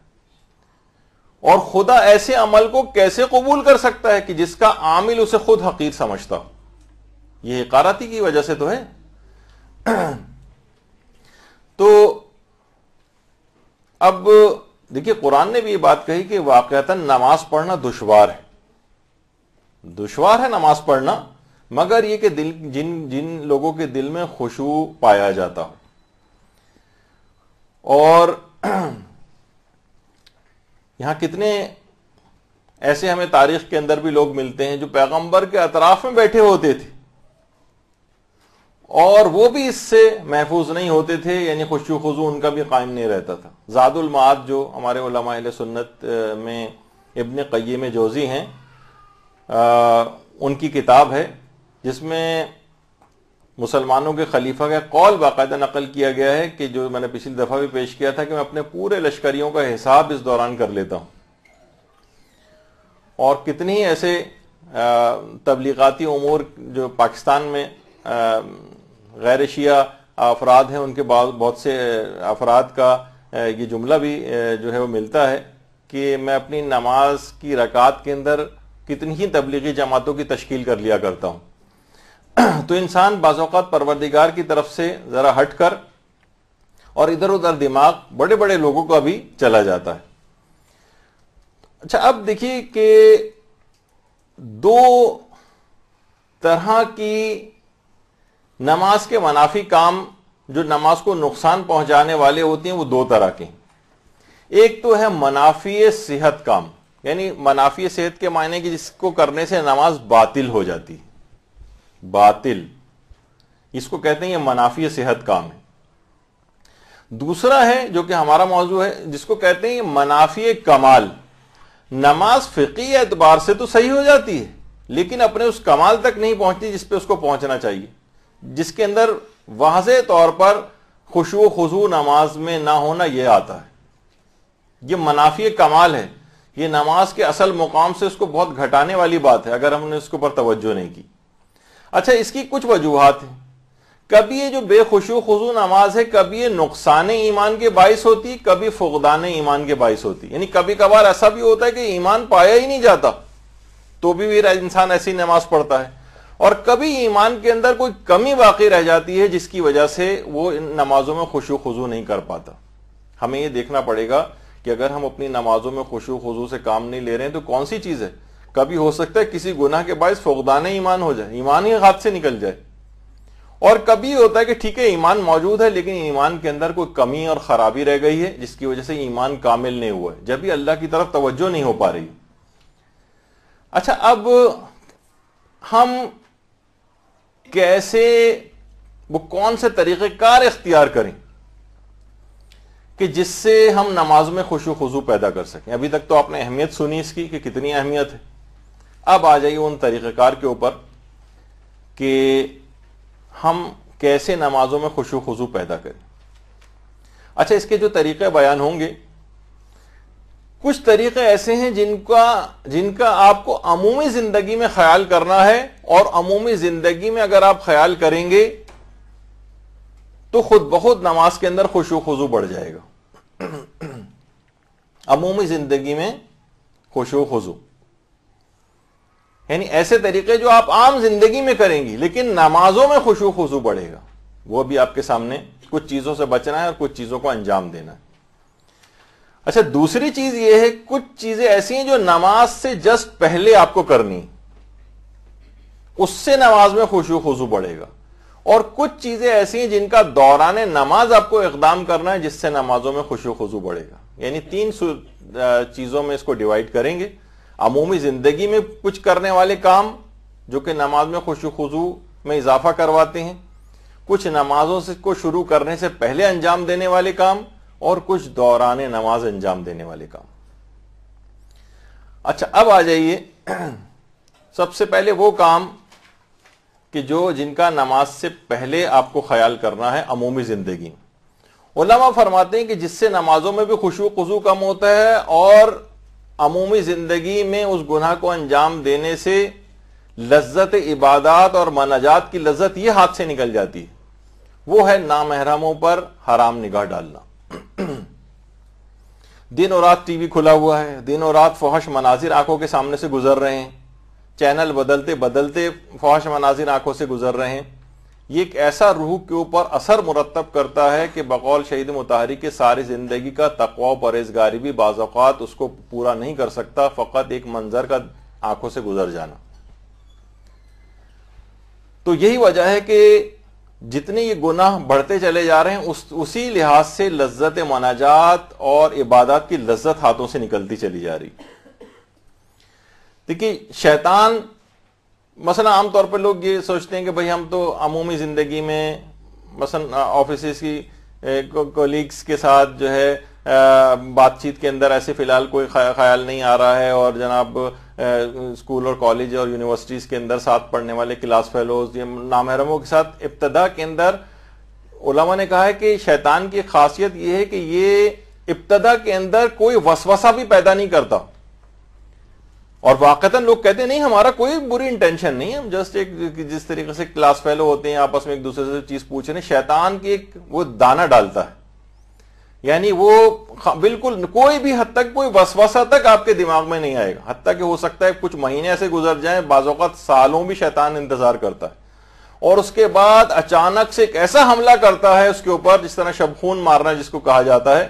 اور خدا ایسے عمل کو کیسے قبول کر سکتا ہے کہ جس کا عامل اسے خود حقیر سمجھتا ہو؟ یہ حقارتی کی وجہ سے تو ہے. تو اب دیکھیے قرآن نے بھی یہ بات کہی کہ واقعتاً نماز پڑھنا دشوار ہے نماز پڑھنا، مگر یہ کہ جن لوگوں کے دل میں خشوع پایا جاتا ہو. اور یہاں کتنے ایسے ہمیں تاریخ کے اندر بھی لوگ ملتے ہیں جو پیغمبر کے اطراف میں بیٹھے ہوتے تھے اور وہ بھی اس سے محفوظ نہیں ہوتے تھے، یعنی خشوع خضوع ان کا بھی قائم نہیں رہتا تھا. زاد المعاد جو ہمارے علماء اہل سنت میں ابن قیم جوزی ہیں، ان کی کتاب ہے جس میں مسلمانوں کے خلیفہ کا قول باقاعدہ نقل کیا گیا ہے کہ جو میں نے پچھلی دفعہ بھی پیش کیا تھا کہ میں اپنے پورے لشکریوں کا حساب اس دوران کر لیتا ہوں. اور کتنی ہی ایسے تبلیغاتی امور جو پاکستان میں غیر شیعہ افراد ہیں ان کے بہت سے افراد کا یہ جملہ بھی جو ہے وہ ملتا ہے کہ میں اپنی نماز کی رکعت کے اندر کتنی ہی تبلیغی جماعتوں کی تشکیل کر لیا کرتا ہوں. تو انسان بعض اوقات پروردگار کی طرف سے ذرا ہٹ کر اور ادھر ادھر دماغ بڑے بڑے لوگوں کا بھی چلا جاتا ہے. اچھا اب دیکھیے کہ 2 طرح کی نماز کے منافی کام جو نماز کو نقصان پہنچانے والے ہوتے ہیں وہ 2 طرح کے ہیں. ایک تو ہے منافی صحت کام، یعنی منافی صحت کے معنی کہ جس کو کرنے سے نماز باطل ہو جاتی ہے، باطل، اس کو کہتے ہیں یہ منافی صحت کام ہے. دوسرا ہے جو کہ ہمارا موضوع ہے جس کو کہتے ہیں یہ منافی کمال. نماز فقہی اعتبار سے تو صحیح ہو جاتی ہے لیکن اپنے اس کمال تک نہیں پہنچتی جس پہ اس کو پہنچنا چاہیے، جس کے اندر واضح طور پر خشوع و خضوع نماز میں نہ ہونا یہ آتا ہے. یہ منافی کمال ہے، یہ نماز کے اصل مقام سے اس کو بہت گھٹانے والی بات ہے اگر ہم نے اس کے اوپر توجہ نہیں کی. اچھا اس کی کچھ وجوہات ہیں. کبھی یہ جو بے خشوع خضوع نماز ہے کبھی یہ نقصان ایمان کے باعث ہوتی، کبھی فقدان ایمان کے باعث ہوتی. یعنی کبھی کبھار ایسا بھی ہوتا ہے کہ ایمان پایا ہی نہیں جاتا تو بھی انسان ایسی نماز پڑھتا ہے، اور کبھی ایمان کے اندر کوئی کمی باقی رہ جاتی ہے جس کی وجہ سے وہ ان نمازوں میں خشوع خضوع نہیں کر پاتا. ہمیں یہ دیکھنا پڑے گا کہ اگر ہم اپنی نمازوں میں خشوع خضوع سے کام نہیں لے رہے ہیں تو کون سی چیز ہے. کبھی ہو سکتا ہے کسی گناہ کے باعث فقدان ایمان ہو جائے، ایمان ہی ہاتھ سے نکل جائے، اور کبھی ہوتا ہے کہ ٹھیک ہے ایمان موجود ہے لیکن ایمان کے اندر کوئی کمی اور خرابی رہ گئی ہے جس کی وجہ سے ایمان کامل نہیں ہوا ہے، جب بھی اللہ کی طرف توجہ نہیں ہو پا رہی۔ اچھا، اب ہم کیسے، وہ کون سے طریقہ کار اختیار کریں کہ جس سے ہم نماز میں خشوع خضوع پیدا کر سکیں؟ ابھی تک تو آپ نے اہمیت سنی اس کی کہ کتنی اہمیت ہے، اب آ جائیے ان طریقہ کار کے اوپر کہ ہم کیسے نمازوں میں خشوع خضوع پیدا کریں۔ اچھا، اس کے جو طریقے بیان ہوں گے، کچھ طریقے ایسے ہیں جن کا آپ کو عمومی زندگی میں خیال کرنا ہے، اور عمومی زندگی میں اگر آپ خیال کریں گے تو خود بخود نماز کے اندر خشوع خضوع بڑھ جائے گا۔ عمومی زندگی میں خشوع خضوع یعنی ایسے طریقے جو آپ عام زندگی میں کریں گی لیکن نمازوں میں خشوع خضوع بڑھے گا، وہ بھی آپ کے سامنے کچھ چیزوں سے بچنا ہے اور کچھ چیزوں کو انجام دینا ہے۔ اچھا، دوسری چیز یہ ہے، کچھ چیزیں ایسی ہیں جو نماز سے جسٹ پہلے آپ کو کرنی، اس سے نماز میں خشوع خضوع بڑھے گا، اور کچھ چیزیں ایسی ہیں جن کا دوران نماز آپ کو اقدام کرنا ہے جس سے نمازوں میں خشوع خضوع بڑھے گا۔ یعنی تین چیزوں میں اس کو ڈیوائیڈ کریں گے، عمومی زندگی میں کچھ کرنے والے کام جو کہ نماز میں خشوع خضوع میں اضافہ کرواتے ہیں، کچھ نمازوں سے کو شروع کرنے سے پہلے انجام دینے والے کام، اور کچھ دوران نماز انجام دینے والے کام۔ اچھا، اب آ جائیے سب سے پہلے وہ کام کہ جن کا نماز سے پہلے آپ کو خیال کرنا ہے عمومی زندگی میں۔ علماء فرماتے ہیں کہ جس سے نمازوں میں بھی خشوع خضوع کم ہوتا ہے اور عمومی زندگی میں اس گناہ کو انجام دینے سے لذت عبادات اور مناجات کی لذت یہ ہاتھ سے نکل جاتی ہے، وہ ہے نامحرموں پر حرام نگاہ ڈالنا۔ دن اور رات ٹی وی کھلا ہوا ہے، دن اور رات فحش مناظر آنکھوں کے سامنے سے گزر رہے ہیں، چینل بدلتے بدلتے فحش مناظر آنکھوں سے گزر رہے ہیں، یہ ایک ایسا روح کے اوپر اثر مرتب کرتا ہے کہ بقول شہید مطہری کے ساری زندگی کا تقوی و پرہیزگاری بھی بعض اوقات اس کو پورا نہیں کر سکتا، فقط ایک منظر کا آنکھوں سے گزر جانا۔ تو یہی وجہ ہے کہ جتنے یہ گناہ بڑھتے چلے جا رہے ہیں اسی لحاظ سے لذت مناجات اور عبادات کی لذت ہاتھوں سے نکلتی چلی جا رہی۔ دیکھیے، شیطان مثلا عام طور پہ لوگ یہ سوچتے ہیں کہ بھئی ہم تو عمومی زندگی میں مثلا آفیسز کی کولیگز کے ساتھ جو ہے بات چیت کے اندر ایسے فی الحال کوئی خیال نہیں آ رہا ہے، اور جناب اسکول اور کالج اور یونیورسٹیز کے اندر ساتھ پڑھنے والے کلاس فیلوز یا نامحرموں کے ساتھ ابتدا کے اندر علماء نے کہا ہے کہ شیطان کی خاصیت یہ ہے کہ یہ ابتدا کے اندر کوئی وسوسہ بھی پیدا نہیں کرتا، اور واقعتاً لوگ کہتے ہیں نہیں ہمارا کوئی بری انٹینشن نہیں ہے، ہم جسٹ ایک جس طریقے سے کلاس فیلو ہوتے ہیں آپس میں ایک دوسرے سے چیز پوچھ رہے ہیں، شیطان کی ایک وہ دانہ ڈالتا ہے، یعنی وہ بالکل کوئی بھی حد تک کوئی وسوسہ تک آپ کے دماغ میں نہیں آئے گا، حتیٰ کہ ہو سکتا ہے کچھ مہینے ایسے گزر جائیں، بعض اوقات سالوں بھی شیطان انتظار کرتا ہے، اور اس کے بعد اچانک سے ایک ایسا حملہ کرتا ہے اس کے اوپر، جس طرح شبخون مارنا جس کو کہا جاتا ہے،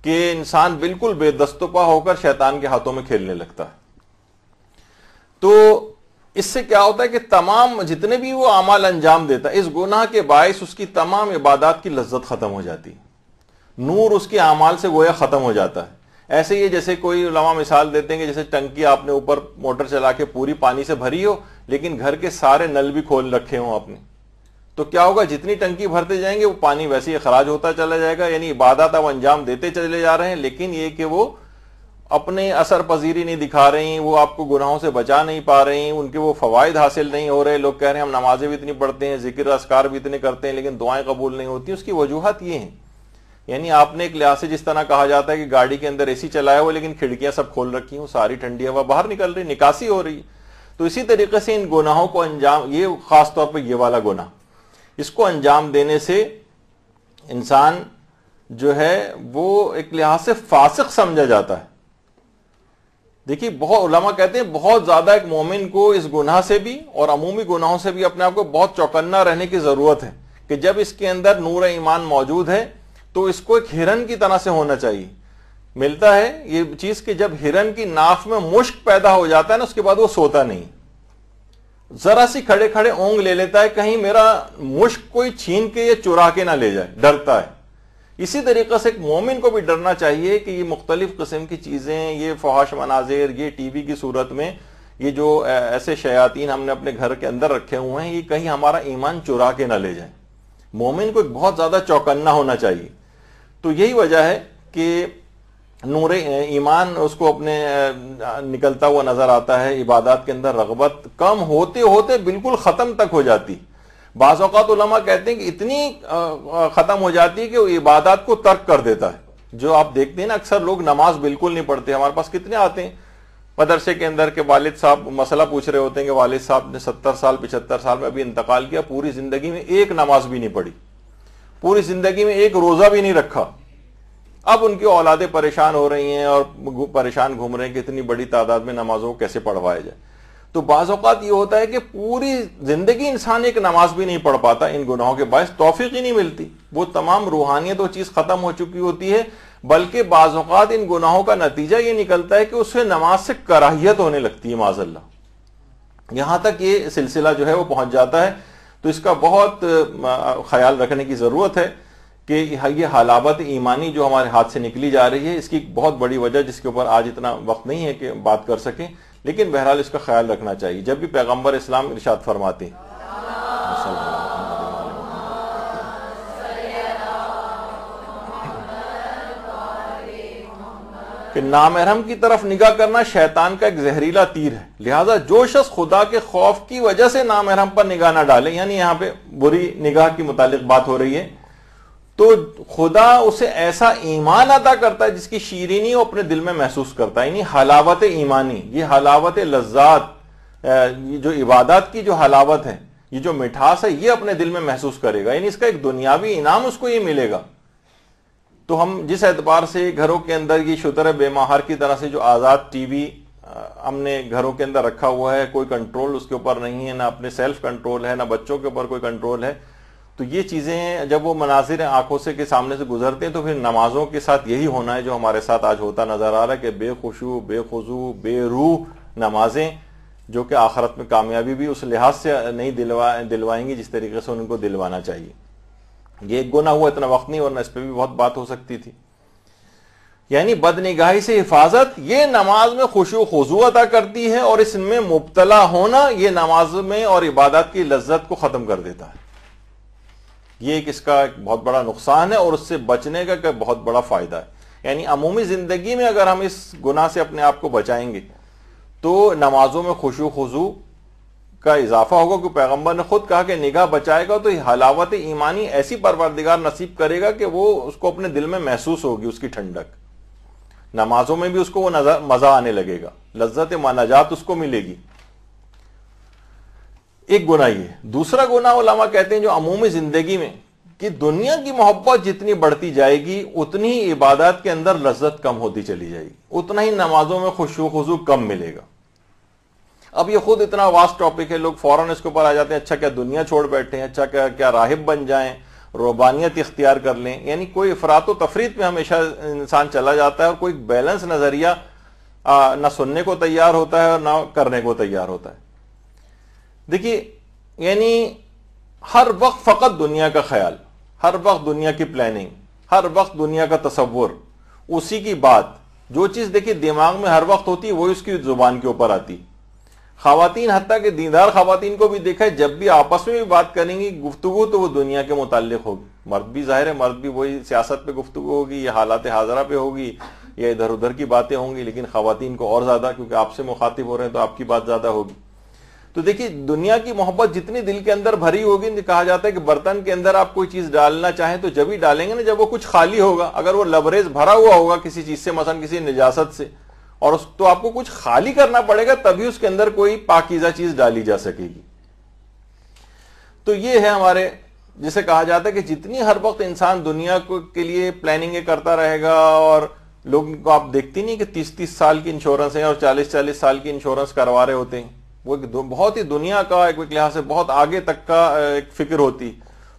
کہ انسان بالکل بے دست و پا ہو کر شیطان کے ہاتھوں میں کھیلنے لگتا ہے۔ تو اس سے کیا ہوتا ہے کہ تمام جتنے بھی وہ اعمال انجام دیتا ہے، اس گناہ کے باعث اس کی تمام عبادات کی لذت ختم ہو جاتی ہے، نور اس کے اعمال سے گویا ختم ہو جاتا ہے۔ ایسے ہی جیسے کوئی علماء مثال دیتے ہیں کہ جیسے ٹنکی آپ نے اوپر موٹر چلا کے پوری پانی سے بھری ہو لیکن گھر کے سارے نل بھی کھول رکھے ہوں آپ نے، تو کیا ہوگا، جتنی ٹنکی بھرتے جائیں گے وہ پانی ویسے ہی اخراج ہوتا چلا جائے گا، یعنی عبادات اب انجام دیتے چلے جا رہے ہیں لیکن یہ کہ وہ اپنے اثر پذیری نہیں دکھا رہی، وہ آپ کو گناہوں سے بچا نہیں پا رہی، ان کے وہ فوائد حاصل نہیں ہو رہے۔ لوگ کہہ رہے ہیں ہم نمازیں بھی اتنی پڑھتے ہیں، ذکر اذکار بھی اتنے کرتے ہیں لیکن دعائیں قبول نہیں ہوتی۔ اس کی وجوہات یہ ہیں، یعنی آپ نے ایک لحاظ سے جس طرح کہا جاتا ہے کہ گاڑی کے اندر اے سی چلایا ہوا لیکن کھڑکیاں سب کھول رکھی ہوں، ساری ٹھنڈی ہوا باہر نکل رہی، نکاسی ہو رہی، تو اسی طریقے سے ان گناہوں کو انجام، یہ خاص طور پہ یہ والا گناہ، اس کو انجام دینے سے انسان جو ہے وہ ایک لحاظ سے فاسق سمجھا جاتا ہے۔ دیکھیے، بہت علماء کہتے ہیں بہت زیادہ ایک مومن کو اس گناہ سے بھی اور عمومی گناہوں سے بھی اپنے آپ کو بہت چوکنا رہنے کی ضرورت ہے، کہ جب اس کے اندر نور ایمان موجود ہے تو اس کو ایک ہرن کی طرح سے ہونا چاہیے۔ ملتا ہے یہ چیز کہ جب ہرن کی ناف میں مشک پیدا ہو جاتا ہے نا، اس کے بعد وہ سوتا نہیں، ذرا سی کھڑے کھڑے اونگ لے لیتا ہے, کہیں میرا مشک کوئی چھین کے یا چرا کے نہ لے جائے, ڈرتا ہے. اسی طریقے سے ایک مومن کو بھی ڈرنا چاہیے کہ یہ مختلف قسم کی چیزیں, یہ فحش مناظر, یہ ٹی وی کی صورت میں یہ جو ایسے شیاطین ہم نے اپنے گھر کے اندر رکھے ہوئے ہیں, یہ کہیں ہمارا ایمان چرا کے نہ لے جائیں. مومن کو ایک بہت زیادہ چوکنا ہونا چاہیے. تو یہی وجہ ہے کہ نور ایمان اس کو اپنے نکلتا ہوا نظر آتا ہے, عبادات کے اندر رغبت کم ہوتے ہوتے بالکل ختم تک ہو جاتی. بعض اوقات علماء کہتے ہیں کہ اتنی ختم ہو جاتی ہے کہ وہ عبادات کو ترک کر دیتا ہے. جو آپ دیکھتے ہیں نا, اکثر لوگ نماز بالکل نہیں پڑھتے. ہمارے پاس کتنے آتے ہیں مدرسے کے اندر کہ والد صاحب مسئلہ پوچھ رہے ہوتے ہیں کہ والد صاحب نے 70 سال 75 سال میں ابھی انتقال کیا, پوری زندگی میں ایک نماز بھی نہیں پڑھی, پوری زندگی میں ایک روزہ بھی نہیں رکھا. اب ان کی اولادیں پریشان ہو رہی ہیں اور پریشان گھوم رہے ہیں کہ اتنی بڑی تعداد میں نمازوں کو کیسے پڑھوایا جائے. تو بعض اوقات یہ ہوتا ہے کہ پوری زندگی انسان ایک نماز بھی نہیں پڑھ پاتا, ان گناہوں کے باعث توفیق ہی نہیں ملتی. وہ تمام روحانیت وہ چیز ختم ہو چکی ہوتی ہے, بلکہ بعض اوقات ان گناہوں کا نتیجہ یہ نکلتا ہے کہ اس سے نماز سے کراہیت ہونے لگتی ہے معاذ اللہ. یہاں تک یہ سلسلہ جو ہے وہ پہنچ جاتا ہے. تو اس کا بہت خیال رکھنے کی ضرورت ہے کہ یہ حلاوت ایمانی جو ہمارے ہاتھ سے نکلی جا رہی ہے, اس کی بہت بڑی وجہ جس کے اوپر آج اتنا وقت نہیں ہے کہ بات کر سکیں, لیکن بہرحال اس کا خیال رکھنا چاہیے. جب بھی پیغمبر اسلام ارشاد فرماتے ہیں کہ نامحرم کی طرف نگاہ کرنا شیطان کا ایک زہریلا تیر ہے, لہذا جو شخص خدا کے خوف کی وجہ سے نامحرم پر نگاہ نہ ڈالے, یعنی یہاں پہ بری نگاہ کی متعلق بات ہو رہی ہے, تو خدا اسے ایسا ایمان عطا کرتا ہے جس کی شیرینی وہ اپنے دل میں محسوس کرتا ہے. یعنی حلاوت ایمانی, یہ حلاوت لذات, یہ جو عبادات کی جو حلاوت ہے, یہ جو مٹھاس ہے, یہ اپنے دل میں محسوس کرے گا. یعنی اس کا ایک دنیاوی انعام اس کو یہ ملے گا. تو ہم جس اعتبار سے گھروں کے اندر یہ شتر بے مہار کی طرح سے جو آزاد ٹی وی ہم نے گھروں کے اندر رکھا ہوا ہے, کوئی کنٹرول اس کے اوپر نہیں ہے, نہ اپنے سیلف کنٹرول ہے, نہ بچوں کے اوپر کوئی کنٹرول ہے, تو یہ چیزیں جب وہ مناظر آنکھوں سے کے سامنے سے گزرتے ہیں تو پھر نمازوں کے ساتھ یہی ہونا ہے جو ہمارے ساتھ آج ہوتا نظر آ رہا ہے کہ بے خشوع, بے خضوع, بے روح نمازیں, جو کہ آخرت میں کامیابی بھی اس لحاظ سے نہیں دلوائیں گی جس طریقے سے ان کو دلوانا چاہیے. یہ ایک گناہ ہوا, اتنا وقت نہیں, ورنہ اس پہ بھی بہت بات ہو سکتی تھی. یعنی بدنگاہی سے حفاظت یہ نماز میں خشوع خضوع عطا کرتی ہے, اور اس میں مبتلا ہونا یہ نماز میں اور عبادات کی لذت کو ختم کر دیتا ہے. یہ ایک اس کا ایک بہت بڑا نقصان ہے, اور اس سے بچنے کا ایک بہت بڑا فائدہ ہے. یعنی عمومی زندگی میں اگر ہم اس گناہ سے اپنے آپ کو بچائیں گے تو نمازوں میں خشوع خضوع کا اضافہ ہوگا, کہ پیغمبر نے خود کہا کہ نگاہ بچائے گا تو یہ حلاوت ایمانی ایسی پروردگار نصیب کرے گا کہ وہ اس کو اپنے دل میں محسوس ہوگی, اس کی ٹھنڈک. نمازوں میں بھی اس کو وہ مزہ آنے لگے گا, لذت مناجات اس کو ملے گی. ایک گناہ یہ. دوسرا گناہ علماء کہتے ہیں جو عمومی زندگی میں, کہ دنیا کی محبت جتنی بڑھتی جائے گی اتنی ہی عبادات کے اندر لذت کم ہوتی چلی جائے گی, اتنا ہی نمازوں میں خشوع خضوع کم ملے گا. اب یہ خود اتنا واسٹ ٹاپک ہے, لوگ فوراً اس کے اوپر آ جاتے ہیں, اچھا کیا دنیا چھوڑ بیٹھے ہیں, اچھا کیا راہب بن جائیں, رہبانیت اختیار کر لیں. یعنی کوئی افراط و تفریط میں ہمیشہ انسان چلا جاتا ہے, اور کوئی بیلنس نظریہ نہ سننے کو تیار ہوتا ہے اور نہ کرنے کو تیار ہوتا ہے. دیکھیے, یعنی ہر وقت فقط دنیا کا خیال, ہر وقت دنیا کی پلاننگ, ہر وقت دنیا کا تصور, اسی کی بات, جو چیز دیکھیے دماغ میں ہر وقت ہوتی ہے وہی اس کی زبان کے اوپر آتی. خواتین, حتیٰ کہ دیندار خواتین کو بھی دیکھا ہے, جب بھی آپس میں بھی بات کریں گی گفتگو تو وہ دنیا کے متعلق ہوگی. مرد بھی ظاہر ہے, مرد بھی وہی سیاست پہ گفتگو ہوگی, یا حالات حاضرہ پہ ہوگی, یا ادھر ادھر کی باتیں ہوں گی. لیکن خواتین کو اور زیادہ, کیونکہ آپ سے مخاطب ہو رہے ہیں تو آپ کی بات زیادہ ہوگی. تو دیکھیے دنیا کی محبت جتنی دل کے اندر بھری ہوگی, کہا جاتا ہے کہ برتن کے اندر آپ کوئی چیز ڈالنا چاہیں تو جب ہی ڈالیں گے نا جب وہ کچھ خالی ہوگا. اگر وہ لبریز بھرا ہوا ہوگا کسی چیز سے, مثلا کسی نجاست سے, اور تو آپ کو کچھ خالی کرنا پڑے گا تبھی اس کے اندر کوئی پاکیزہ چیز ڈالی جا سکے گی. تو یہ ہے ہمارے, جسے کہا جاتا ہے کہ جتنی ہر وقت انسان دنیا کے لیے پلاننگ کرتا رہے گا, اور لوگوں کو آپ دیکھتی نہیں کہ 30-30 سال کی انشورنس ہیں اور 40-40 سال کی انشورنس کروا رہے ہوتے ہیں. وہ بہت ہی دنیا کا ایک لحاظ سے بہت آگے تک کا ایک فکر ہوتی.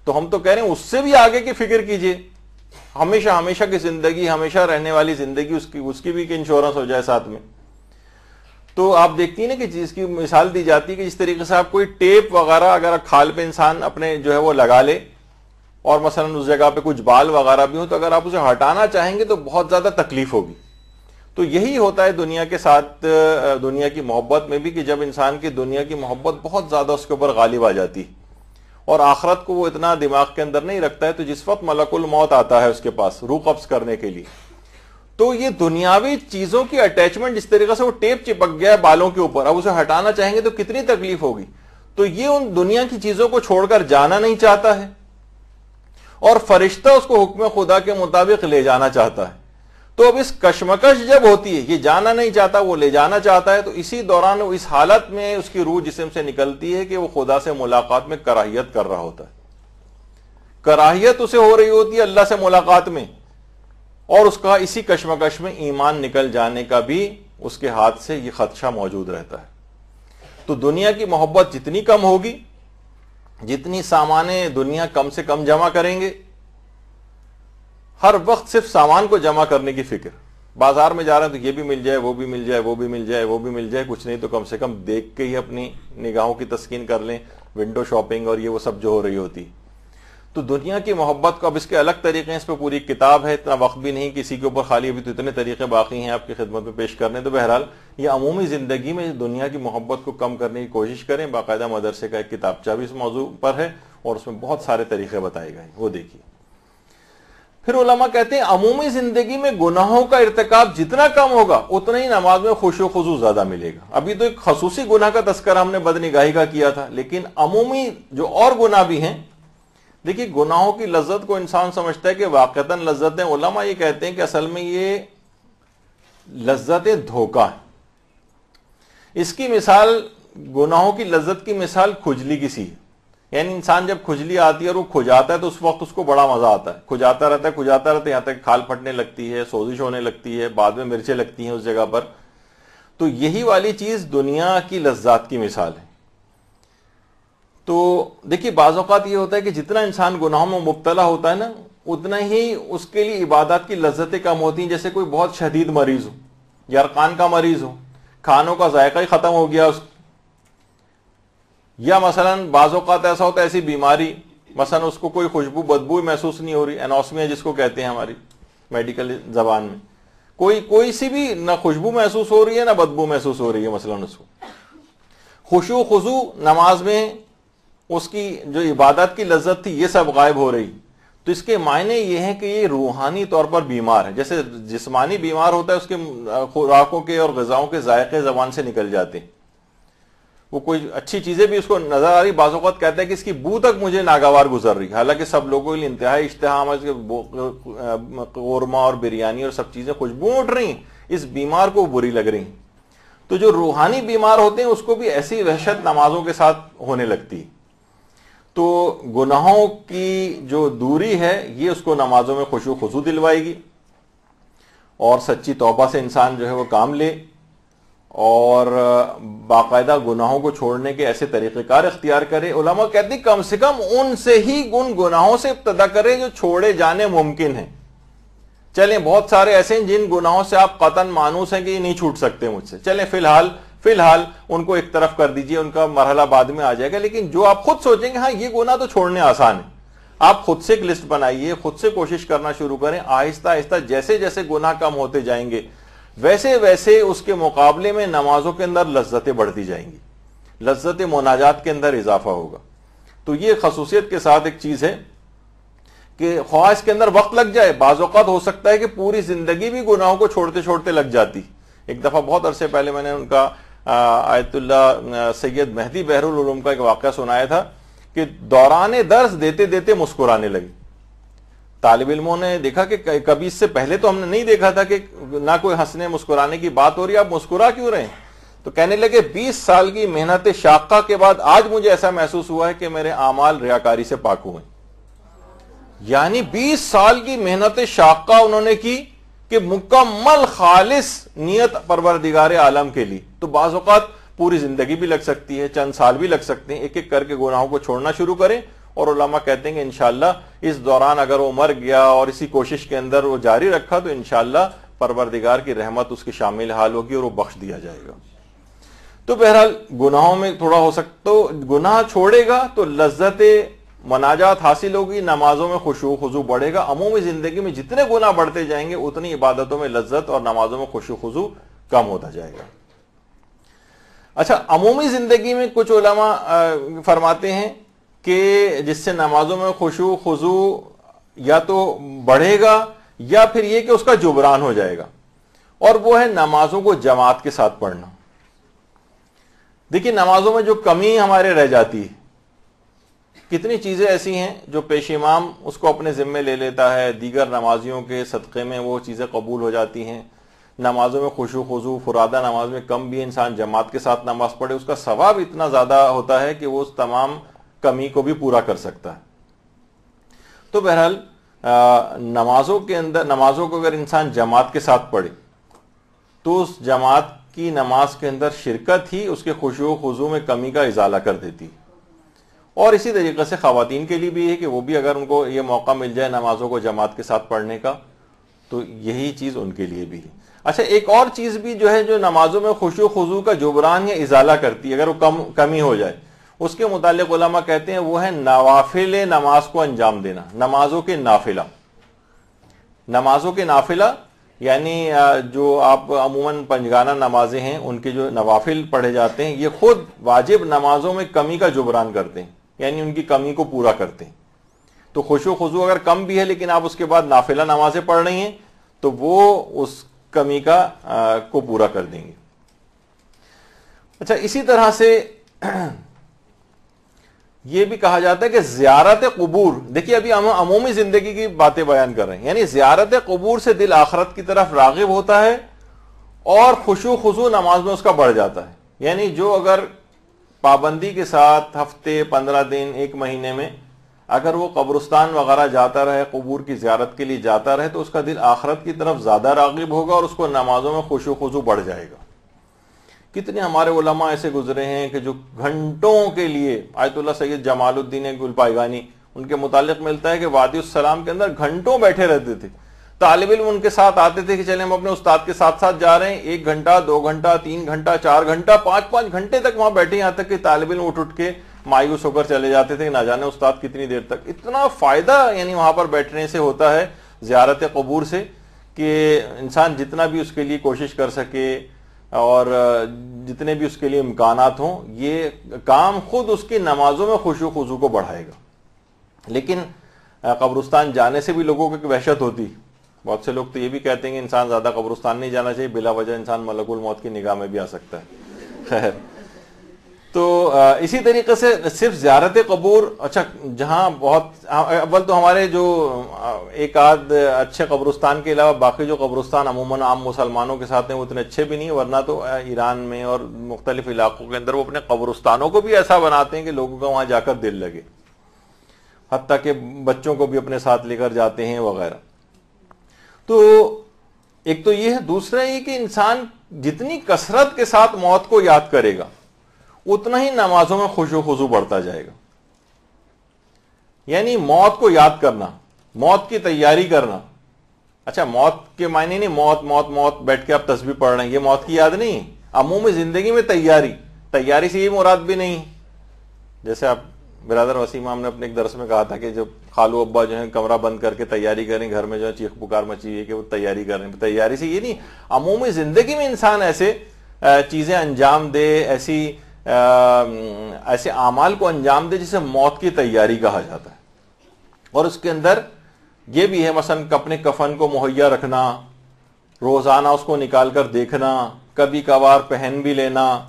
تو ہم تو کہہ رہے ہیں اس سے بھی آگے کی فکر کیجئے, ہمیشہ کی زندگی, ہمیشہ رہنے والی زندگی, اس کی بھی انشورنس ہو جائے ساتھ میں. تو آپ دیکھتی ہیں نا کہ جس کی مثال دی جاتی ہے کہ جس طریقے سے آپ کوئی ٹیپ وغیرہ اگر کھال پہ انسان اپنے جو ہے وہ لگا لے اور مثلا اس جگہ پہ کچھ بال وغیرہ بھی ہوں تو اگر آپ اسے ہٹانا چاہیں گے تو بہت زیادہ تکلیف ہوگی. تو یہی ہوتا ہے دنیا کے ساتھ, دنیا کی محبت میں بھی, کہ جب انسان کی دنیا کی محبت بہت زیادہ اس کے اوپر غالب آ جاتی اور آخرت کو وہ اتنا دماغ کے اندر نہیں رکھتا ہے, تو جس وقت ملک الموت آتا ہے اس کے پاس روح قبض کرنے کے لیے, تو یہ دنیاوی چیزوں کی اٹیچمنٹ جس طریقے سے وہ ٹیپ چپک گیا ہے بالوں کے اوپر, اب اسے ہٹانا چاہیں گے تو کتنی تکلیف ہوگی. تو یہ ان دنیا کی چیزوں کو چھوڑ کر جانا نہیں چاہتا ہے اور فرشتہ اس کو حکم خدا کے مطابق لے جانا چاہتا ہے. تو اب اس کشمکش جب ہوتی ہے, یہ جانا نہیں چاہتا وہ لے جانا چاہتا ہے, تو اسی دوران اس حالت میں اس کی روح جسم سے نکلتی ہے کہ وہ خدا سے ملاقات میں کراہیت کر رہا ہوتا ہے. کراہیت اسے ہو رہی ہوتی ہے اللہ سے ملاقات میں, اور اس کا اسی کشمکش میں ایمان نکل جانے کا بھی اس کے ہاتھ سے یہ خدشہ موجود رہتا ہے. تو دنیا کی محبت جتنی کم ہوگی, جتنی سامان دنیا کم سے کم جمع کریں گے, ہر وقت صرف سامان کو جمع کرنے کی فکر, بازار میں جا رہے ہیں تو یہ بھی مل جائے, وہ بھی مل جائے, وہ بھی مل جائے, وہ بھی مل جائے, کچھ نہیں تو کم سے کم دیکھ کے ہی اپنی نگاہوں کی تسکین کر لیں, ونڈو شاپنگ اور یہ وہ سب جو ہو رہی ہوتی. تو دنیا کی محبت کو اب اس کے الگ طریقے ہیں, اس پہ پوری کتاب ہے, اتنا وقت بھی نہیں کسی کے اوپر خالی, ابھی تو اتنے طریقے باقی ہیں آپ کی خدمت میں پیش کرنے. تو بہرحال یہ عمومی زندگی میں دنیا کی محبت کو کم کرنے کی کوشش کریں. باقاعدہ مدرسے کا ایک کتابچہ بھی اس موضوع پر ہے اور اس میں بہت سارے طریقے بتائے گئے, وہ دیکھیے. پھر علماء کہتے ہیں عمومی زندگی میں گناہوں کا ارتکاب جتنا کم ہوگا اتنا ہی نماز میں خشوع و خضوع زیادہ ملے گا. ابھی تو ایک خصوصی گناہ کا تذکرہ ہم نے بدنگاہی کا کیا تھا, لیکن عمومی جو اور گناہ بھی ہیں, دیکھیے گناہوں کی لذت کو انسان سمجھتا ہے کہ واقعتاً لذت ہیں. علماء یہ کہتے ہیں کہ اصل میں یہ لذت دھوکہ ہے. اس کی مثال, گناہوں کی لذت کی مثال کھجلی کی سی ہے. یعنی انسان جب کھجلی آتی ہے اور وہ کھجاتا ہے تو اس وقت اس کو بڑا مزہ آتا ہے, کھجاتا رہتا ہے یہاں تک کھال پھٹنے لگتی ہے, سوزش ہونے لگتی ہے, بعد میں مرچیں لگتی ہیں اس جگہ پر. تو یہی والی چیز دنیا کی لذات کی مثال ہے. تو دیکھیے بعض اوقات یہ ہوتا ہے کہ جتنا انسان گناہوں میں مبتلا ہوتا ہے نا, اتنا ہی اس کے لیے عبادات کی لذتیں کم ہوتی ہیں. جیسے کوئی بہت شدید مریض ہو, یرقان کا مریض ہو, کھانوں کا ذائقہ ہی ختم ہو گیا اس کو, یا مثلا بعض اوقات ایسا ہوتا ہے ایسی بیماری, مثلا اس کو کوئی خوشبو بدبو محسوس نہیں ہو رہی, انوسمیا جس کو کہتے ہیں ہماری میڈیکل زبان میں, کوئی سی بھی نہ خوشبو محسوس ہو رہی ہے نہ بدبو محسوس ہو رہی ہے. مثلا اس کو خشوع خضوع نماز میں اس کی جو عبادت کی لذت تھی یہ سب غائب ہو رہی. تو اس کے معنی یہ ہیں کہ یہ روحانی طور پر بیمار ہے. جیسے جسمانی بیمار ہوتا ہے, اس کے خوراکوں کے اور غذاؤں کے ذائقے زبان سے نکل جاتے ہیں, وہ کوئی اچھی چیزیں بھی اس کو نظر آ رہی, بعض اوقات کہتا ہے کہ اس کی بو تک مجھے ناگوار گزر رہی, حالانکہ سب لوگوں کے لیے انتہائی اشتہا قورمہ اور بریانی اور سب چیزیں خوشبو اٹھ رہی ہیں, اس بیمار کو بری لگ رہی. تو جو روحانی بیمار ہوتے ہیں اس کو بھی ایسی وحشت نمازوں کے ساتھ ہونے لگتی. تو گناہوں کی جو دوری ہے یہ اس کو نمازوں میں خشوع خضوع دلوائے گی, اور سچی توبہ سے انسان جو ہے وہ کام لے اور باقاعدہ گناہوں کو چھوڑنے کے ایسے طریقہ کار اختیار کرے. علماء کہتے ہیں کم سے کم ان سے ہی گناہوں سے ابتدا کرے جو چھوڑے جانے ممکن ہیں. چلیں بہت سارے ایسے ہیں جن گناہوں سے آپ قطعاً مانوس ہیں کہ یہ نہیں چھوٹ سکتے مجھ سے, چلیں فی الحال ان کو ایک طرف کر دیجئے, ان کا مرحلہ بعد میں آ جائے گا. لیکن جو آپ خود سوچیں گے ہاں یہ گناہ تو چھوڑنے آسان ہے, آپ خود سے ایک لسٹ بنائیے, خود سے کوشش کرنا شروع کریں. آہستہ آہستہ جیسے جیسے گناہ کم ہوتے جائیں گے ویسے ویسے اس کے مقابلے میں نمازوں کے اندر لذتیں بڑھتی جائیں گی, لذت مناجات کے اندر اضافہ ہوگا. تو یہ خصوصیت کے ساتھ ایک چیز ہے کہ خواہ اس کے اندر وقت لگ جائے, بعض اوقات ہو سکتا ہے کہ پوری زندگی بھی گناہوں کو چھوڑتے چھوڑتے لگ جاتی. ایک دفعہ بہت عرصے پہلے میں نے ان کا آیت اللہ سید مہدی بحر العلوم کا ایک واقعہ سنایا تھا کہ دوران درس دیتے دیتے مسکرانے لگے. طالب علموں نے دیکھا کہ کبھی اس سے پہلے تو ہم نے نہیں دیکھا تھا کہ نہ کوئی ہنسنے مسکرانے کی بات ہو رہی, آپ مسکرا کیوں رہے ہیں؟ تو کہنے لگے 20 سال کی محنت شاقہ کے بعد آج مجھے ایسا محسوس ہوا ہے کہ میرے اعمال ریاکاری سے پاک ہوئے. یعنی 20 سال کی محنت شاقہ انہوں نے کی کہ مکمل خالص نیت پروردگار عالم کے لیے. تو بعض اوقات پوری زندگی بھی لگ سکتی ہے, چند سال بھی لگ سکتے ہیں. ایک ایک کر کے گناہوں کو چھوڑنا شروع کریں, اور علماء کہتے ہیں کہ انشاءاللہ اس دوران اگر وہ مر گیا اور اسی کوشش کے اندر وہ جاری رکھا تو انشاءاللہ پروردگار کی رحمت اس کی شامل حال ہوگی اور وہ بخش دیا جائے گا. تو بہرحال گناہوں میں تھوڑا ہو سکتا، تو گناہ چھوڑے گا تو لذت مناجات حاصل ہوگی، نمازوں میں خشوع و خضوع بڑھے گا۔ عمومی زندگی میں جتنے گناہ بڑھتے جائیں گے اتنی عبادتوں میں لذت اور نمازوں میں خشوع و خضوع کم ہوتا جائے گا۔ اچھا، عمومی زندگی میں کچھ علماء فرماتے ہیں کہ جس سے نمازوں میں خشوع و خضوع یا تو بڑھے گا یا پھر یہ کہ اس کا جبران ہو جائے گا، اور وہ ہے نمازوں کو جماعت کے ساتھ پڑھنا۔ دیکھیے، نمازوں میں جو کمی ہمارے رہ جاتی ہے، کتنی چیزیں ایسی ہیں جو پیش امام اس کو اپنے ذمے لے لیتا ہے، دیگر نمازیوں کے صدقے میں وہ چیزیں قبول ہو جاتی ہیں۔ نمازوں میں خشوع و خضوع فرادہ نماز میں کم بھی انسان جماعت کے ساتھ نماز پڑھے، اس کا ثواب اتنا زیادہ ہوتا ہے کہ وہ اس تمام کمی کو بھی پورا کر سکتا ہے۔ تو بہرحال نمازوں کے اندر، نمازوں کو اگر انسان جماعت کے ساتھ پڑھے تو اس جماعت کی نماز کے اندر شرکت ہی اس کے خشوع و خضوع میں کمی کا ازالہ کر دیتی۔ اور اسی طریقے سے خواتین کے لیے بھی ہے کہ وہ بھی اگر ان کو یہ موقع مل جائے نمازوں کو جماعت کے ساتھ پڑھنے کا تو یہی چیز ان کے لیے بھی ہے۔ اچھا، ایک اور چیز بھی جو ہے جو نمازوں میں خشوع و خضوع کا جبران یا ازالہ کرتی ہے، اگر وہ کمی ہو جائے، اس کے متعلق علماء کہتے ہیں وہ ہے نوافل نماز کو انجام دینا۔ نمازوں کے نافلہ، نمازوں کے نافلہ یعنی جو آپ عموماً پنجگانہ نمازیں ہیں ان کے جو نوافل پڑھے جاتے ہیں، یہ خود واجب نمازوں میں کمی کا جبران کرتے ہیں، یعنی ان کی کمی کو پورا کرتے ہیں۔ تو خشوع و خضوع اگر کم بھی ہے لیکن آپ اس کے بعد نافلہ نمازیں پڑھ رہی ہیں تو وہ اس کمی کو پورا کر دیں گے۔ اچھا، اسی طرح سے یہ بھی کہا جاتا ہے کہ زیارت قبور، دیکھیے ابھی ہم عمومی زندگی کی باتیں بیان کر رہے ہیں، یعنی زیارت قبور سے دل آخرت کی طرف راغب ہوتا ہے اور خشوع و خضوع نماز میں اس کا بڑھ جاتا ہے۔ یعنی جو اگر پابندی کے ساتھ ہفتے، 15 دن، 1 مہینے میں اگر وہ قبرستان وغیرہ جاتا رہے، قبور کی زیارت کے لیے جاتا رہے، تو اس کا دل آخرت کی طرف زیادہ راغب ہوگا اور اس کو نمازوں میں خشوع و خضوع بڑھ جائے گا۔ کتنے ہمارے علماء ایسے گزرے ہیں کہ جو گھنٹوں کے لیے، آیت اللہ سید جمال الدین گلپائگانی، ان کے متعلق ملتا ہے کہ وادی السلام کے اندر گھنٹوں بیٹھے رہتے تھے۔ طالب علم ان کے ساتھ آتے تھے کہ چلیں ہم اپنے استاد کے ساتھ ساتھ جا رہے ہیں، 1 گھنٹہ، 2 گھنٹہ، 3 گھنٹہ، 4 گھنٹہ، 5 گھنٹے تک وہاں بیٹھے، یہاں تک کہ طالب علم اٹھ کے مایوس ہو کر چلے جاتے تھے کہ نہ جانے استاد کتنی دیر تک۔ اتنا فائدہ یعنی وہاں پر بیٹھنے سے ہوتا ہے، زیارت قبور سے، کہ انسان جتنا بھی اس کے لیے کوشش کر سکے اور جتنے بھی اس کے لیے امکانات ہوں، یہ کام خود اس کی نمازوں میں خشوع و خضوع کو بڑھائے گا۔ لیکن قبرستان جانے سے بھی لوگوں کو ایک وحشت ہوتی، بہت سے لوگ تو یہ بھی کہتے ہیں کہ انسان زیادہ قبرستان نہیں جانا چاہیے، بلا وجہ انسان ملک الموت کی نگاہ میں بھی آ سکتا ہے۔ خیر، تو اسی طریقے سے صرف زیارت قبور، اچھا جہاں بہت اول تو ہمارے جو ایک آدھ اچھے قبرستان کے علاوہ باقی جو قبرستان عموماً عام مسلمانوں کے ساتھ ہیں وہ اتنے اچھے بھی نہیں، ورنہ تو ایران میں اور مختلف علاقوں کے اندر وہ اپنے قبرستانوں کو بھی ایسا بناتے ہیں کہ لوگوں کا وہاں جا کر دل لگے، حتیٰ کہ بچوں کو بھی اپنے ساتھ لے کر جاتے ہیں وغیرہ۔ تو ایک تو یہ ہے، دوسرا یہ کہ انسان جتنی کثرت کے ساتھ موت کو یاد کرے گا اتنا ہی نمازوں میں خشوع و خضوع بڑھتا جائے گا۔ یعنی موت کو یاد کرنا، موت کی تیاری کرنا۔ اچھا، موت کے معنی نہیں موت موت موت بیٹھ کے آپ تسبیح پڑھ رہے ہیں، یہ موت کی یاد نہیں، عمومی زندگی میں تیاری سے یہ مراد بھی نہیں۔ جیسے آپ برادر وسیم ہم نے اپنے ایک درس میں کہا تھا کہ جب خالو ابا جو ہے کمرہ بند کر کے تیاری کریں، گھر میں جو ہے چیخ پکار مچی ہے کہ وہ تیاری کر رہے ہیں، تیاری سے یہ نہیں، عمومی زندگی میں انسان ایسے چیزیں انجام دے، ایسے اعمال کو انجام دے جسے موت کی تیاری کہا جاتا ہے۔ اور اس کے اندر یہ بھی ہے، مثلا اپنے کفن کو مہیا رکھنا، روزانہ اس کو نکال کر دیکھنا، کبھی کبھار پہن بھی لینا،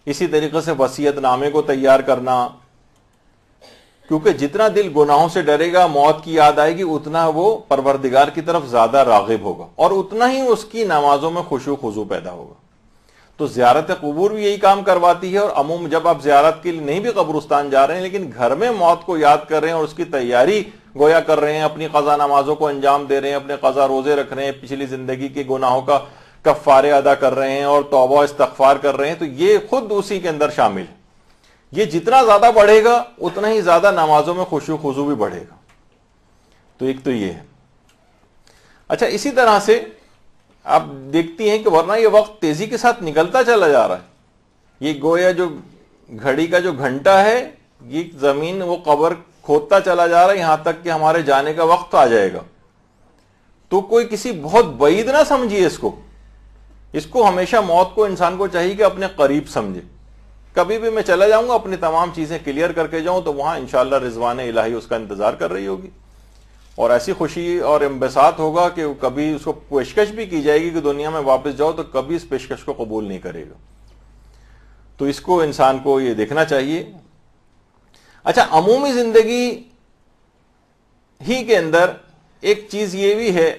اسی طریقے سے وصیت نامے کو تیار کرنا، کیونکہ جتنا دل گناہوں سے ڈرے گا، موت کی یاد آئے گی، اتنا وہ پروردگار کی طرف زیادہ راغب ہوگا اور اتنا ہی اس کی نمازوں میں خشوع و خضوع پیدا ہوگا۔ تو زیارت قبور بھی یہی کام کرواتی ہے، اور عموم جب آپ زیارت کے لیے نہیں بھی قبرستان جا رہے ہیں لیکن گھر میں موت کو یاد کر رہے ہیں اور اس کی تیاری گویا کر رہے ہیں، اپنی قضا نمازوں کو انجام دے رہے ہیں، اپنے قضا روزے رکھ رہے ہیں، پچھلی زندگی کے گناہوں کا کفارے ادا کر رہے ہیں اور توبہ استغفار کر رہے ہیں، تو یہ خود اسی کے اندر شامل ہے۔ یہ جتنا زیادہ بڑھے گا اتنا ہی زیادہ نمازوں میں خشوع و خضوع بھی بڑھے گا۔ تو ایک تو یہ ہے۔ اچھا، اسی طرح سے آپ دیکھتی ہیں کہ ورنہ یہ وقت تیزی کے ساتھ نکلتا چلا جا رہا ہے، یہ گویا جو گھڑی کا جو گھنٹہ ہے، یہ زمین وہ قبر کھودتا چلا جا رہا ہے یہاں تک کہ ہمارے جانے کا وقت آ جائے گا. تو کوئی کسی بہت بعید نہ سمجھیے اس کو ہمیشہ موت کو انسان کو چاہیے کہ اپنے قریب سمجھے. کبھی بھی میں چلا جاؤں گا اپنی تمام چیزیں کلیئر کر کے جاؤں تو وہاں انشاءاللہ رضوان الہی اس کا انتظار کر رہی ہوگی، اور ایسی خوشی اور انبساط ہوگا کہ کبھی اس کو پیشکش بھی کی جائے گی کہ دنیا میں واپس جاؤ تو کبھی اس پیشکش کو قبول نہیں کرے گا. تو اس کو انسان کو یہ دیکھنا چاہیے. اچھا، عمومی زندگی ہی کے اندر ایک چیز یہ بھی ہے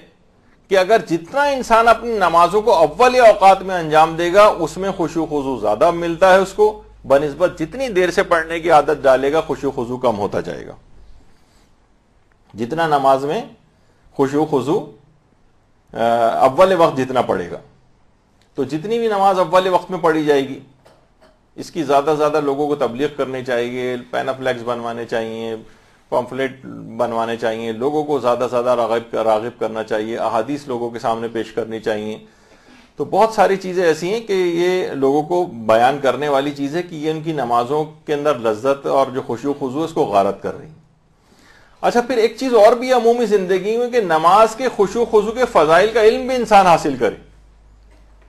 کہ اگر جتنا انسان اپنی نمازوں کو اول اوقات میں انجام دے گا اس میں خشوع خضوع زیادہ ملتا ہے اس کو، بنسبت جتنی دیر سے پڑھنے کی عادت ڈالے گا خشوع خضوع کم ہوتا جائے گا. جتنا نماز میں خشوع خضوع اول وقت جتنا پڑھے گا، تو جتنی بھی نماز اول وقت میں پڑھی جائے گی اس کی زیادہ سے زیادہ لوگوں کو تبلیغ کرنی چاہیے، پینفلیکس بنوانے چاہیے، پمفلیٹ بنوانے چاہیے، لوگوں کو زیادہ سے زیادہ راغب کرنا چاہیے، احادیث لوگوں کے سامنے پیش کرنی چاہیے. تو بہت ساری چیزیں ایسی ہیں کہ یہ لوگوں کو بیان کرنے والی چیز ہے کہ یہ ان کی نمازوں کے اندر لذت اور جو خشوع خضوع اس کو غارت کر رہی ہیں. اچھا، پھر ایک چیز اور بھی عمومی زندگی میں کہ نماز کے خشوع خضوع کے فضائل کا علم بھی انسان حاصل کرے.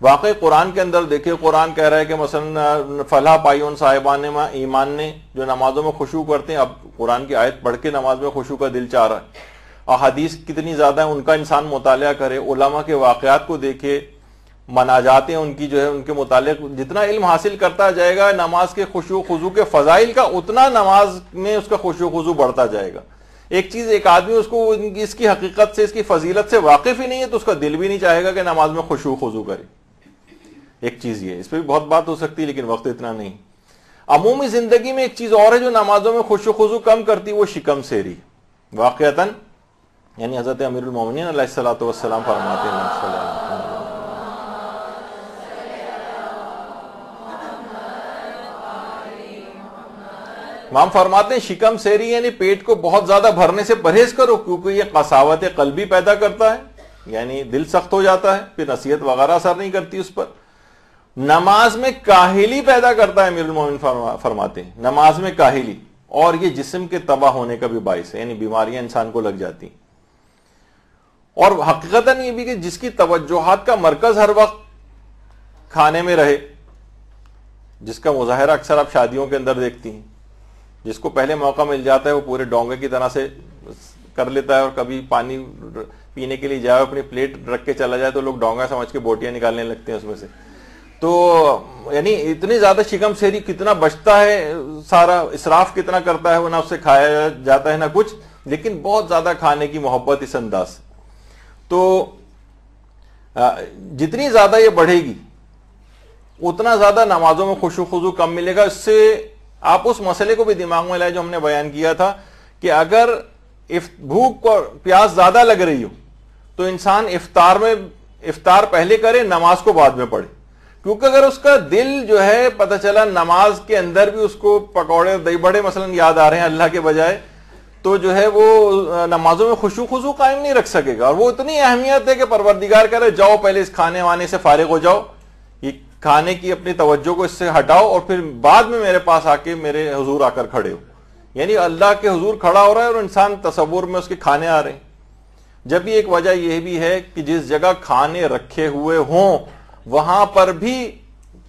واقعی قرآن کے اندر دیکھیں، قرآن کہہ رہا ہے کہ مثلا فلاح پائی ان صاحبان ایمان نے جو نمازوں میں خشوع کرتے ہیں. اب قرآن کی آیت پڑھ کے نماز میں خشوع کا دل چاہ رہا ہے. احادیث کتنی زیادہ ہیں ان کا انسان مطالعہ کرے، علماء کے واقعات کو دیکھے، مناجاتیں ان کی جو ہے ان کے متعلق جتنا علم حاصل کرتا جائے گا نماز کے خشوع خضوع کے فضائل کا، اتنا نماز میں اس کا خشوع خضوع بڑھتا جائے گا. ایک چیز، ایک آدمی اس کو اس کی حقیقت سے، اس کی فضیلت سے واقف ہی نہیں ہے تو اس کا دل بھی نہیں چاہے گا کہ نماز میں خشوع خضوع کرے. ایک چیز یہ، اس پہ بھی بہت بات ہو سکتی ہے لیکن وقت اتنا نہیں. عمومی زندگی میں ایک چیز اور ہے جو نمازوں میں خشوع خضوع کم کرتی، وہ شکم سیری. واقعتاً یعنی حضرت امیر المومنین علیہ الصلوۃ والسلام فرماتے ہیں، امام فرماتے ہیں شکم سیری یعنی پیٹ کو بہت زیادہ بھرنے سے پرہیز کرو، کیونکہ یہ قساوت قلبی پیدا کرتا ہے، یعنی دل سخت ہو جاتا ہے، پھر نصیحت وغیرہ اثر نہیں کرتی اس پر. نماز میں کاہلی پیدا کرتا ہے، امیر المومنین فرماتے ہیں نماز میں کاہلی، اور یہ جسم کے تباہ ہونے کا بھی باعث ہے، یعنی بیماریاں انسان کو لگ جاتی. اور حقیقتاً یہ بھی کہ جس کی توجہات کا مرکز ہر وقت کھانے میں رہے، جس کا مظاہرہ اکثر آپ شادیوں کے اندر دیکھتی ہیں، جس کو پہلے موقع مل جاتا ہے وہ پورے ڈونگے کی طرح سے کر لیتا ہے، اور کبھی پانی پینے کے لیے جائے اپنی پلیٹ رکھ کے چلا جائے تو لوگ ڈونگا سمجھ کے بوٹیاں نکالنے لگتے ہیں اس میں سے. تو یعنی اتنی زیادہ شکم سیری، کتنا بچتا ہے، سارا اسراف کتنا کرتا ہے وہ، نہ اس سے کھایا جاتا ہے نہ کچھ، لیکن بہت زیادہ کھانے کی محبت اس انداز سے. تو جتنی زیادہ یہ بڑھے گی اتنا زیادہ نمازوں میں خشوع خضوع کم ملے گا. اس سے آپ اس مسئلے کو بھی دماغ میں لائے جو ہم نے بیان کیا تھا کہ اگر بھوک اور پیاس زیادہ لگ رہی ہو تو انسان افطار پہلے کرے، نماز کو بعد میں پڑھے. کیونکہ اگر اس کا دل جو ہے پتہ چلا نماز کے اندر بھی اس کو پکوڑے دہی بڑے مثلا یاد آ رہے ہیں اللہ کے بجائے، تو جو ہے وہ نمازوں میں خشوع خضوع قائم نہیں رکھ سکے گا. اور وہ اتنی اہمیت ہے کہ پروردگار کرے جاؤ پہلے اس کھانے وانے سے فارغ ہو جاؤ، یہ کھانے کی اپنی توجہ کو اس سے ہٹاؤ، اور پھر بعد میں میرے پاس آ کے میرے حضور آ کر کھڑے ہو. یعنی اللہ کے حضور کھڑا ہو رہا ہے اور انسان تصور میں اس کے کھانے آ رہے ہیں. جب بھی ایک وجہ یہ بھی ہے کہ جس جگہ کھانے رکھے ہوئے ہوں وہاں پر بھی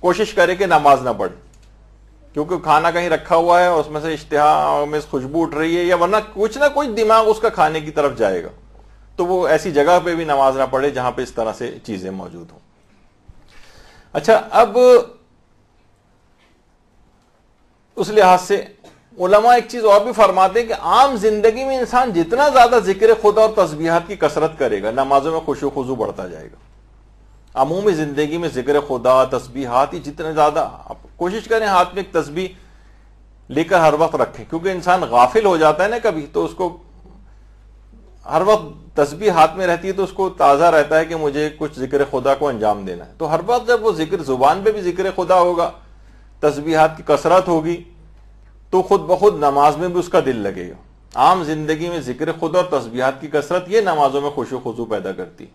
کوشش کرے کہ نماز نہ پڑھے، کیونکہ کھانا کہیں رکھا ہوا ہے اور اس میں سے اشتہا میں خوشبو اٹھ رہی ہے، یا ورنہ کچھ نہ کچھ دماغ اس کا کھانے کی طرف جائے گا، تو وہ ایسی جگہ پہ بھی نماز نہ پڑھے جہاں پہ اس طرح سے چیزیں موجود ہوں. اچھا، اب اس لحاظ سے علماء ایک چیز اور بھی فرماتے ہیں کہ عام زندگی میں انسان جتنا زیادہ ذکر خدا اور تسبیحات کی کثرت کرے گا نمازوں میں خشوع خضوع بڑھتا جائے گا. عمومی زندگی میں ذکر خدا، تسبیحات ہی جتنے زیادہ، آپ کوشش کریں ہاتھ میں ایک تسبیح لے کر ہر وقت رکھیں، کیونکہ انسان غافل ہو جاتا ہے نا کبھی، تو اس کو ہر وقت تسبیح ہاتھ میں رہتی ہے تو اس کو تازہ رہتا ہے کہ مجھے کچھ ذکر خدا کو انجام دینا ہے. تو ہر وقت جب وہ ذکر زبان پہ بھی ذکر خدا ہوگا، تسبیحات کی کثرت ہوگی، تو خود بخود نماز میں بھی اس کا دل لگے گا. عام زندگی میں ذکر خدا اور تسبیحات کی کثرت یہ نمازوں میں خشوع خضوع پیدا کرتی.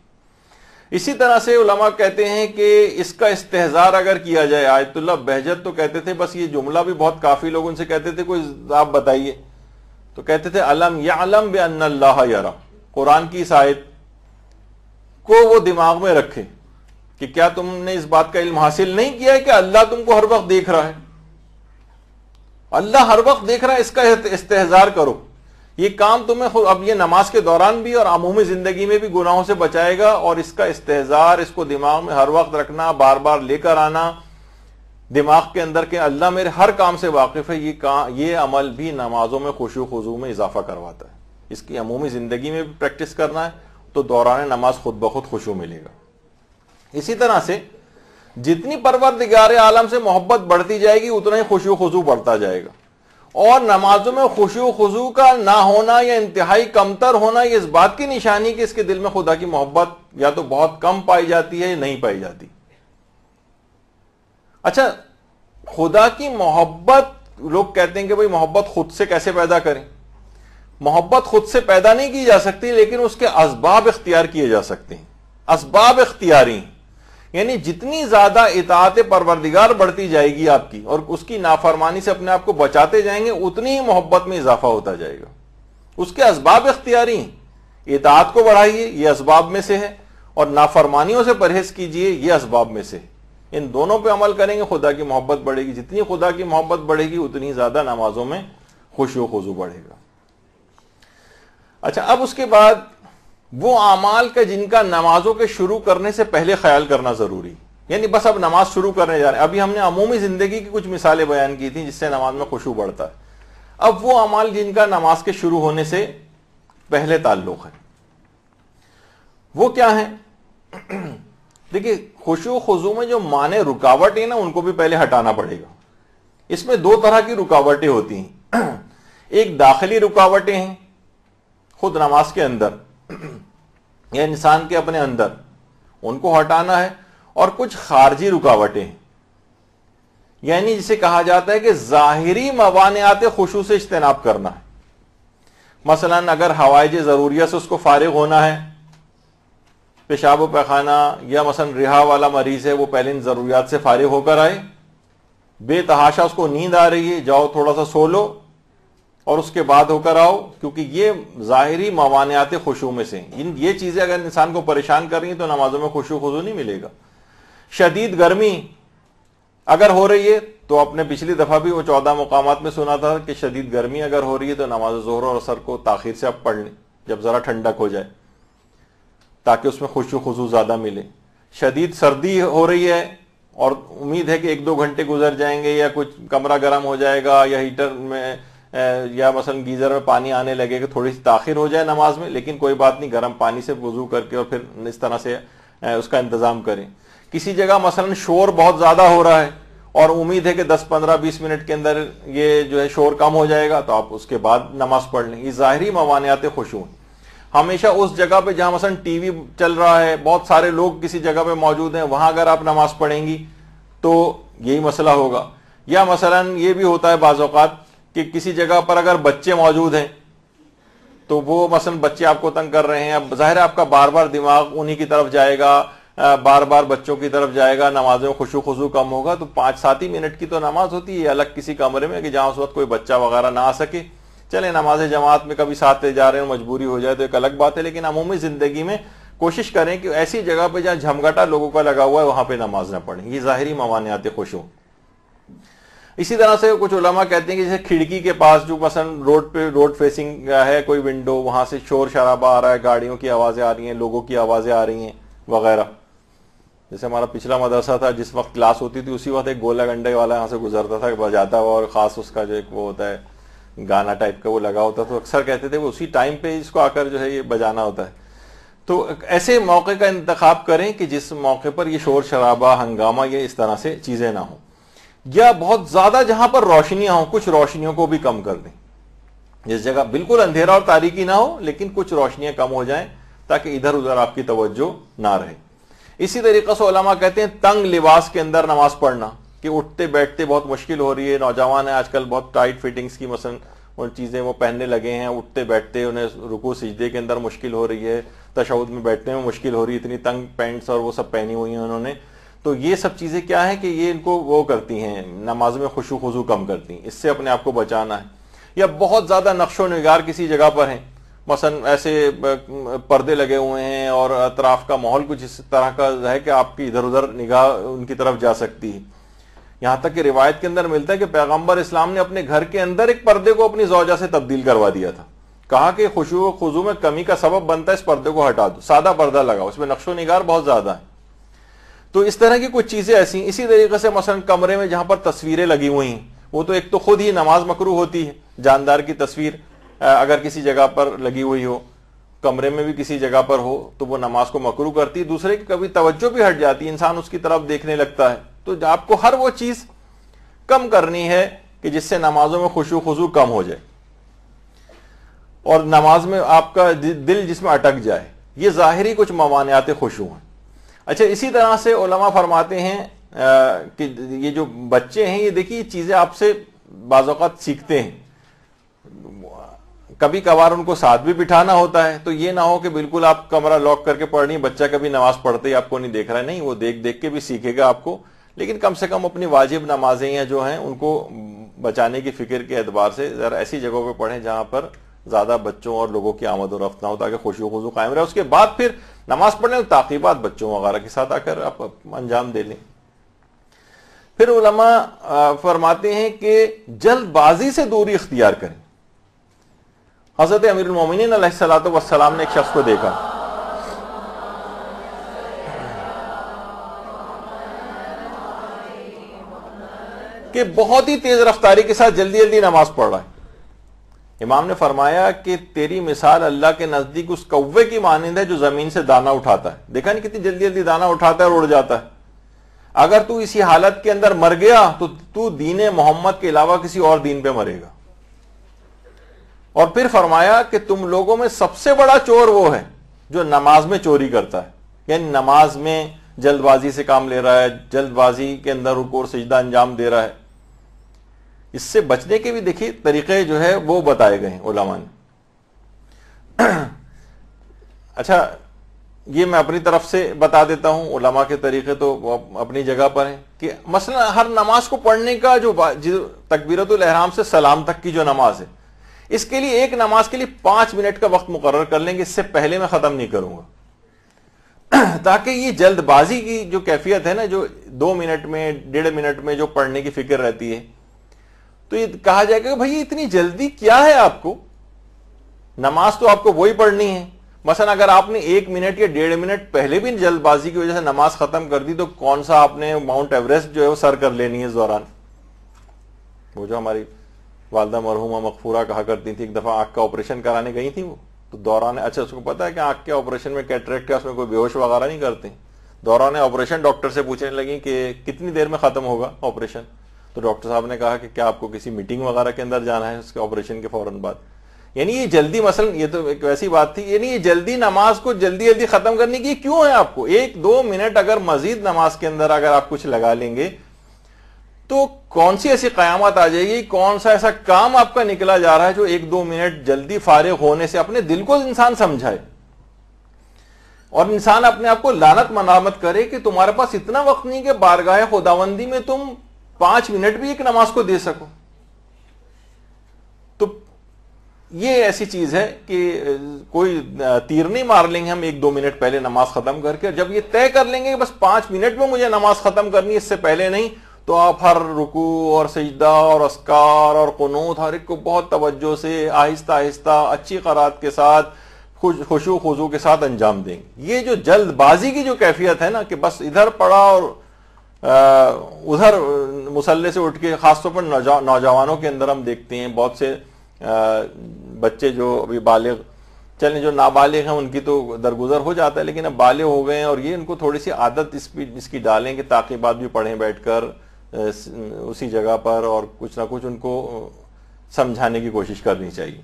اسی طرح سے علماء کہتے ہیں کہ اس کا استحضار اگر کیا جائے، آیت اللہ بہجت تو کہتے تھے، بس یہ جملہ بھی بہت کافی لوگ ان سے کہتے تھے کوئی آپ بتائیے، تو کہتے تھے الم یعلم بان اللہ یرا، قرآن کی اس آیت کو وہ دماغ میں رکھے کہ کیا تم نے اس بات کا علم حاصل نہیں کیا ہے کہ اللہ تم کو ہر وقت دیکھ رہا ہے، اللہ ہر وقت دیکھ رہا ہے، اس کا استحضار کرو۔ یہ کام تمہیں اب یہ نماز کے دوران بھی اور عمومی زندگی میں بھی گناہوں سے بچائے گا، اور اس کا استحضار، اس کو دماغ میں ہر وقت رکھنا، بار بار لے کر آنا دماغ کے اندر کہ اللہ میرے ہر کام سے واقف ہے، یہ عمل بھی نمازوں میں خشوع و خضوع میں اضافہ کرواتا ہے۔ اس کی عمومی زندگی میں بھی پریکٹس کرنا ہے تو دوران نماز خود بخود خشوع ملے گا۔ اسی طرح سے جتنی پروردگار عالم سے محبت بڑھتی جائے گی اتنا ہی خشوع و خضوع بڑھتا جائے گا، اور نمازوں میں خشوع و خضوع کا نہ ہونا یا انتہائی کمتر ہونا یہ اس بات کی نشانی کہ اس کے دل میں خدا کی محبت یا تو بہت کم پائی جاتی ہے یا نہیں پائی جاتی۔ اچھا، خدا کی محبت لوگ کہتے ہیں کہ بھئی محبت خود سے کیسے پیدا کریں؟ محبت خود سے پیدا نہیں کی جا سکتی، لیکن اس کے اسباب اختیار کیے جا سکتے ہیں۔ اسباب اختیاری، یعنی جتنی زیادہ اطاعت پروردگار بڑھتی جائے گی آپ کی اور اس کی نافرمانی سے اپنے آپ کو بچاتے جائیں گے، اتنی ہی محبت میں اضافہ ہوتا جائے گا۔ اس کے اسباب اختیاری ہیں، اطاعت کو بڑھائیے یہ اسباب میں سے ہے، اور نافرمانیوں سے پرہیز کیجئے یہ اسباب میں سے۔ ان دونوں پہ عمل کریں گے خدا کی محبت بڑھے گی، جتنی خدا کی محبت بڑھے گی اتنی زیادہ نمازوں میں خشوع و خضوع بڑھے گا۔ اچھا، اب اس کے بعد وہ اعمال کا جن کا نمازوں کے شروع کرنے سے پہلے خیال کرنا ضروری، یعنی بس اب نماز شروع کرنے جا رہے ہیں، ابھی ہم نے عمومی زندگی کی کچھ مثالیں بیان کی تھیں جس سے نماز میں خشوع بڑھتا ہے۔ اب وہ اعمال جن کا نماز کے شروع ہونے سے پہلے تعلق ہے وہ کیا ہیں؟ دیکھیے، خشوع و خضوع میں جو مانع رکاوٹ ہے نا ان کو بھی پہلے ہٹانا پڑے گا۔ اس میں دو طرح کی رکاوٹیں ہوتی ہیں، ایک داخلی رکاوٹیں ہیں خود نماز کے اندر یا انسان کے اپنے اندر، ان کو ہٹانا ہے، اور کچھ خارجی رکاوٹیں ہیں، یعنی جسے کہا جاتا ہے کہ ظاہری موانعات خشوع سے اجتناب کرنا ہے۔ مثلا اگر حوائج ضروریہ سے اس کو فارغ ہونا ہے، پیشاب و پیخانہ، یا مثلا رہا والا مریض ہے وہ پہلے ان ضروریات سے فارغ ہو کر آئے، بے تحاشا اس کو نیند آ رہی ہے، جاؤ تھوڑا سا سو لو اور اس کے بعد ہو کر آؤ، کیونکہ یہ ظاہری موانعات خشوع میں سے یہ چیزیں اگر انسان کو پریشان کر رہی ہیں تو نمازوں میں خشوع خضوع نہیں ملے گا۔ شدید گرمی اگر ہو رہی ہے تو اپنے پچھلی دفعہ بھی وہ 14 مقامات میں سنا تھا کہ شدید گرمی اگر ہو رہی ہے تو نماز ظہر اور عصر کو تاخیر سے اب پڑھ لیں جب ذرا ٹھنڈک ہو جائے، تاکہ اس میں خشوع خضوع زیادہ ملے۔ شدید سردی ہو رہی ہے اور امید ہے کہ 1-2 گھنٹے گزر جائیں گے، یا کچھ کمرہ گرم ہو جائے گا، یا ہیٹر میں یا مثلا گیزر میں پانی آنے لگے کہ تھوڑی سی تاخیر ہو جائے نماز میں، لیکن کوئی بات نہیں، گرم پانی سے وضو کر کے اور پھر اس طرح سے اس کا انتظام کریں۔ کسی جگہ مثلا شور بہت زیادہ ہو رہا ہے اور امید ہے کہ 10-15-20 منٹ کے اندر یہ جو ہے شور کم ہو جائے گا، تو آپ اس کے بعد نماز پڑھ لیں۔ یہ ظاہری موانعات خشوع ہیں۔ ہمیشہ اس جگہ پہ جہاں مثلا ٹی وی چل رہا ہے، بہت سارے لوگ کسی جگہ پہ موجود ہیں، وہاں اگر آپ نماز پڑھیں گی تو یہی مسئلہ ہوگا۔ یا مثلا یہ بھی ہوتا ہے بعض اوقات کہ کسی جگہ پر اگر بچے موجود ہیں تو وہ مثلا بچے آپ کو تنگ کر رہے ہیں، اب ظاہر ہے آپ کا بار بار دماغ انہی کی طرف جائے گا، بار بار بچوں کی طرف جائے گا، نمازوں میں خشوع خضوع کم ہوگا۔ تو 5-7 ہی منٹ کی تو نماز ہوتی ہے الگ کسی کمرے میں کہ جہاں اس وقت کوئی بچہ وغیرہ نہ آ سکے۔ چلے نماز جماعت میں کبھی ساتھ لے جا رہے ہیں، مجبوری ہو جائے تو ایک الگ بات ہے، لیکن عمومی زندگی میں کوشش کریں کہ ایسی جگہ پہ جہاں جھمگٹا لوگوں کا لگا ہوا ہے وہاں پہ نماز نہ پڑھیں۔ یہ ظاہری موانعات خشوع۔ اسی طرح سے کچھ علماء کہتے ہیں کہ جیسے کھڑکی کے پاس جو مثلا روڈ فیسنگ ہے کوئی ونڈو، وہاں سے شور شرابہ آ رہا ہے، گاڑیوں کی آوازیں آ رہی ہیں، لوگوں کی آوازیں آ رہی ہیں وغیرہ۔ جیسے ہمارا پچھلا مدرسہ تھا، جس وقت کلاس ہوتی تھی اسی وقت ایک گولا گنڈے والا یہاں سے گزرتا تھا بجاتا ہوا، اور خاص اس کا جو ایک وہ ہوتا ہے گانا ٹائپ کا وہ لگا ہوتا، تو اکثر کہتے تھے وہ اسی ٹائم پہ اس کو آ کر جو ہے یہ بجانا ہوتا ہے۔ تو ایسے موقع کا انتخاب کریں کہ جس موقع پر یہ شور شرابہ، ہنگامہ، یہ اس طرح سے چیزیں نہ ہوں۔ یا بہت زیادہ جہاں پر روشنیاں ہوں، کچھ روشنیوں کو بھی کم کر دیں۔ جس جگہ بالکل اندھیرا اور تاریکی نہ ہو لیکن کچھ روشنیاں کم ہو جائیں تاکہ ادھر ادھر آپ کی توجہ نہ رہے۔ اسی طریقے سے علماء کہتے ہیں تنگ لباس کے اندر نماز پڑھنا، کہ اٹھتے بیٹھتے بہت مشکل ہو رہی ہے، نوجوان ہیں آج کل بہت ٹائٹ فٹنگز کی مثلا وہ چیزیں وہ پہننے لگے ہیں، اٹھتے بیٹھتے انہیں رکوع سجدے کے اندر مشکل ہو رہی ہے، تشہد میں بیٹھنے میں مشکل ہو رہی، اتنی تنگ پینٹس اور وہ سب پہنی ہوئی ہیں انہوں نے. تو یہ سب چیزیں کیا ہیں کہ یہ ان کو وہ کرتی ہیں، نماز میں خشوع خضوع کم کرتی ہیں. اس سے اپنے آپ کو بچانا ہے. یا بہت زیادہ نقش و نگار کسی جگہ پر ہیں، مثلا ایسے پردے لگے ہوئے ہیں اور اطراف کا ماحول کچھ اس طرح کا ہے کہ آپ کی ادھر ادھر نگاہ ان کی طرف جا سکتی ہے. یہاں تک کہ روایت کے اندر ملتا ہے کہ پیغمبر اسلام نے اپنے گھر کے اندر ایک پردے کو اپنی زوجہ سے تبدیل کروا دیا تھا. کہا کہ خشوع و خضوع میں کمی کا سبب بنتا ہے اس پردے کو ہٹا دو، سادہ پردہ لگاؤ، اس میں نقش و نگار بہت زیادہ ہے. تو اس طرح کی کچھ چیزیں ایسی ہیں. اسی طریقے سے مثلا کمرے میں جہاں پر تصویریں لگی ہوئی ہیں، وہ تو ایک تو خود ہی نماز مکروہ ہوتی ہے، جاندار کی تصویر اگر کسی جگہ پر لگی ہوئی ہو، کمرے میں بھی کسی جگہ پر ہو تو وہ نماز کو مکروہ کرتی ہے. دوسرے کی کبھی توجہ بھی ہٹ جاتی ہے، انسان اس کی طرف دیکھنے لگتا ہے. تو آپ کو ہر وہ چیز کم کرنی ہے کہ جس سے نمازوں میں خشوع خضوع کم ہو جائے اور نماز میں آپ کا دل جس میں اٹک جائے. یہ ظاہری کچھ موانعات خشوع ہیں. اچھا، اسی طرح سے علماء فرماتے ہیں کہ یہ جو بچے ہیں، یہ دیکھیے یہ چیزیں آپ سے بعض اوقات سیکھتے ہیں. کبھی کبھار ان کو ساتھ بھی بٹھانا ہوتا ہے، تو یہ نہ ہو کہ بالکل آپ کمرہ لاک کر کے پڑھ رہی ہیں، بچہ کبھی نماز پڑھتے ہی آپ کو نہیں دیکھ رہا ہے. نہیں، وہ دیکھ دیکھ کے بھی سیکھے گا آپ کو، لیکن کم سے کم اپنی واجب نمازیں جو ہیں ان کو بچانے کی فکر کے اعتبار سے ذرا ایسی جگہوں پہ پڑھیں جہاں پر زیادہ بچوں اور لوگوں کی آمد و رفت نہ ہو، تاکہ خشوع و خضوع قائم رہے. اس کے بعد پھر نماز پڑھنے میں تعقیبات بچوں وغیرہ کے ساتھ آ کر آپ انجام دے لیں. پھر علماء فرماتے ہیں کہ جلد بازی سے دوری اختیار کریں. حضرت امیر المومنین علیہ الصلوۃ والسلام نے ایک شخص کو دیکھا کہ بہت ہی تیز رفتاری کے ساتھ جلدی جلدی نماز پڑھ رہا ہے. امام نے فرمایا کہ تیری مثال اللہ کے نزدیک اس کوے کی مانند ہے جو زمین سے دانہ اٹھاتا ہے. دیکھا نہیں کتنی جلدی جلدی دانہ اٹھاتا ہے اور اڑ جاتا ہے. اگر تو اسی حالت کے اندر مر گیا تو تو دین محمد کے علاوہ کسی اور دین پہ مرے گا. اور پھر فرمایا کہ تم لوگوں میں سب سے بڑا چور وہ ہے جو نماز میں چوری کرتا ہے، یعنی نماز میں جلد بازی سے کام لے رہا ہے، جلد بازی کے اندر رکوع اور سجدہ انجام دے رہا ہے. اس سے بچنے کے بھی دیکھیے طریقے جو ہے وہ بتائے گئے ہیں علماء نے. اچھا، یہ میں اپنی طرف سے بتا دیتا ہوں، علماء کے طریقے تو اپنی جگہ پر ہیں. کہ مثلا ہر نماز کو پڑھنے کا جو تکبیرۃ الاحرام سے سلام تک کی جو نماز ہے، اس کے لیے ایک نماز کے لیے 5 منٹ کا وقت مقرر کر لیں گے. اس سے پہلے میں ختم نہیں کروں گا، تاکہ یہ جلد بازی کی جو کیفیت ہے نا، جو 2 منٹ میں 1.5 منٹ میں جو پڑھنے کی فکر رہتی ہے، تو یہ کہا جائے گا کہ بھائی اتنی جلدی کیا ہے آپ کو، نماز تو آپ کو وہی پڑھنی ہے. مثلا اگر آپ نے 1 منٹ یا 1.5 منٹ پہلے بھی جلد بازی کی وجہ سے نماز ختم کر دی، تو کون سا آپ نے ماؤنٹ ایوریسٹ جو ہے وہ سر کر لینی ہے اس دوران. وہ جو ہماری والدہ مرحومہ مغفورہ کہا کرتی تھی، ایک دفعہ آنکھ کا آپریشن کرانے گئی تھی وہ، تو دوران اچھا اس کو پتا ہے کہ آنکھ کے آپریشن میں کیٹریکٹ کا اس میں کوئی بے ہوش وغیرہ نہیں کرتے. دوران آپریشن ڈاکٹر سے پوچھنے لگی کہ کتنی دیر میں ختم ہوگا آپریشن. تو ڈاکٹر صاحب نے کہا کہ کیا آپ کو کسی میٹنگ وغیرہ کے اندر جانا ہے اس کے آپریشن کے فوراً بعد. یعنی یہ جلدی، مثلا یہ تو ایک ویسی بات تھی، یعنی یہ جلدی نماز کو جلدی جلدی ختم کرنے کی کیوں ہے آپ کو؟ 1-2 منٹ اگر مزید نماز کے اندر اگر آپ کچھ لگا لیں گے تو کون سی ایسی قیامت آ جائے گی، کون سا ایسا کام آپ کا نکلا جا رہا ہے جو 1-2 منٹ جلدی فارغ ہونے سے اپنے دل کو انسان سمجھائے اور انسان اپنے آپ کو لعنت ملامت کرے کہ تمہارے پاس اتنا وقت نہیں کہ بارگاہ خداوندی میں تم 5 منٹ بھی ایک نماز کو دے سکو. تو یہ ایسی چیز ہے کہ کوئی تیر نہیں مار لیں گے ہم 1-2 منٹ پہلے نماز ختم کر کے. جب یہ طے کر لیں گے کہ بس 5 منٹ میں مجھے نماز ختم کرنی، اس سے پہلے نہیں، تو آپ ہر رکوع اور سجدہ اور اذکار اور قنوت ہر ایک کو بہت توجہ سے آہستہ آہستہ اچھی قرات کے ساتھ خشوع خضوع کے ساتھ انجام دیں گے. یہ جو جلد بازی کی جو کیفیت ہے نا کہ بس ادھر پڑھا اور ادھر مصلی سے اٹھ کے، خاص طور پر نوجوانوں کے اندر ہم دیکھتے ہیں بہت سے بچے جو ابھی بالغ، چلیں جو نابالغ ہیں ان کی تو درگزر ہو جاتا ہے، لیکن اب بالغ ہو گئے ہیں اور یہ ان کو تھوڑی سی عادت اس کی ڈالیں کہ تعقیبات بھی پڑھیں بیٹھ کر اسی جگہ پر، اور کچھ نہ کچھ ان کو سمجھانے کی کوشش کرنی چاہیے.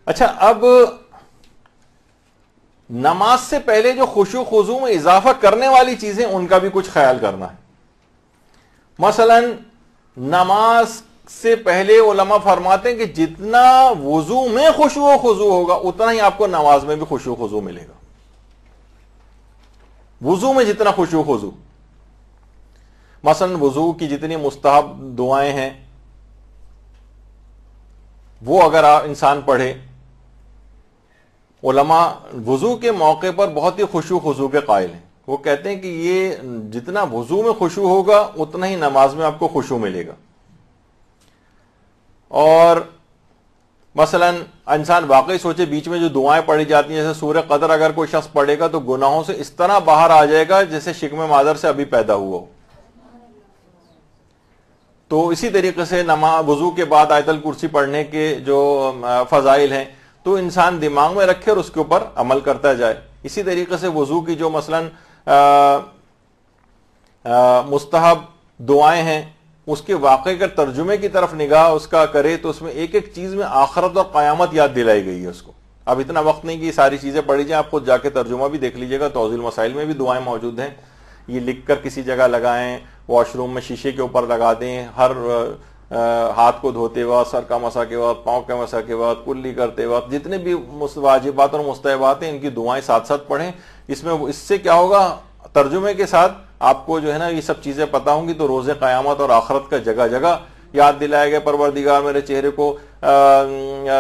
اچھا، اب نماز سے پہلے جو خشوع خضوع میں اضافہ کرنے والی چیزیں ان کا بھی کچھ خیال کرنا ہے. مثلا نماز سے پہلے علماء فرماتے ہیں کہ جتنا وضو میں خشوع و خضوع ہوگا اتنا ہی آپ کو نماز میں بھی خشوع و خضوع ملے گا. وضو میں جتنا خشوع و خضوع، مثلا وضو کی جتنی مستحب دعائیں ہیں وہ اگر انسان پڑھے، علماء وضو کے موقع پر بہت ہی خشوع و خضوع کے قائل ہیں. وہ کہتے ہیں کہ یہ جتنا وضو میں خشوع ہوگا اتنا ہی نماز میں آپ کو خشوع ملے گا. اور مثلا انسان واقعی سوچے بیچ میں جو دعائیں پڑھی جاتی ہیں، جیسے سورہ قدر اگر کوئی شخص پڑھے گا تو گناہوں سے اس طرح باہر آ جائے گا جیسے شکم مادر سے ابھی پیدا ہوا ہو. تو اسی طریقے سے وضو کے بعد آیت الکرسی پڑھنے کے جو فضائل ہیں تو انسان دماغ میں رکھے اور اس کے اوپر عمل کرتا جائے. اسی طریقے سے وضو کی جو مثلا مستحب دعائیں ہیں اس کے واقعے کے ترجمے کی طرف نگاہ اس کا کرے تو اس میں ایک ایک چیز میں آخرت اور قیامت یاد دلائی گئی ہے اس کو. اب اتنا وقت نہیں کہ ساری چیزیں پڑھی جائیں، آپ خود جا کے ترجمہ بھی دیکھ لیجئے گا، توضیح المسائل میں بھی دعائیں موجود ہیں. یہ لکھ کر کسی جگہ لگائیں، واش روم میں شیشے کے اوپر لگا دیں، ہر ہاتھ کو دھوتے وقت، سر کا مسح کے وقت، پاؤں کا مسح کے وقت، کلی کرتے وقت، جتنے بھی واجبات اور مستحبات ہیں ان کی دعائیں ساتھ ساتھ پڑھیں. اس سے کیا ہوگا، ترجمے کے ساتھ آپ کو جو ہے نا یہ سب چیزیں پتہ ہوں گی تو روز قیامت اور آخرت کا جگہ جگہ یاد دلائے گا. پروردگار میرے چہرے کو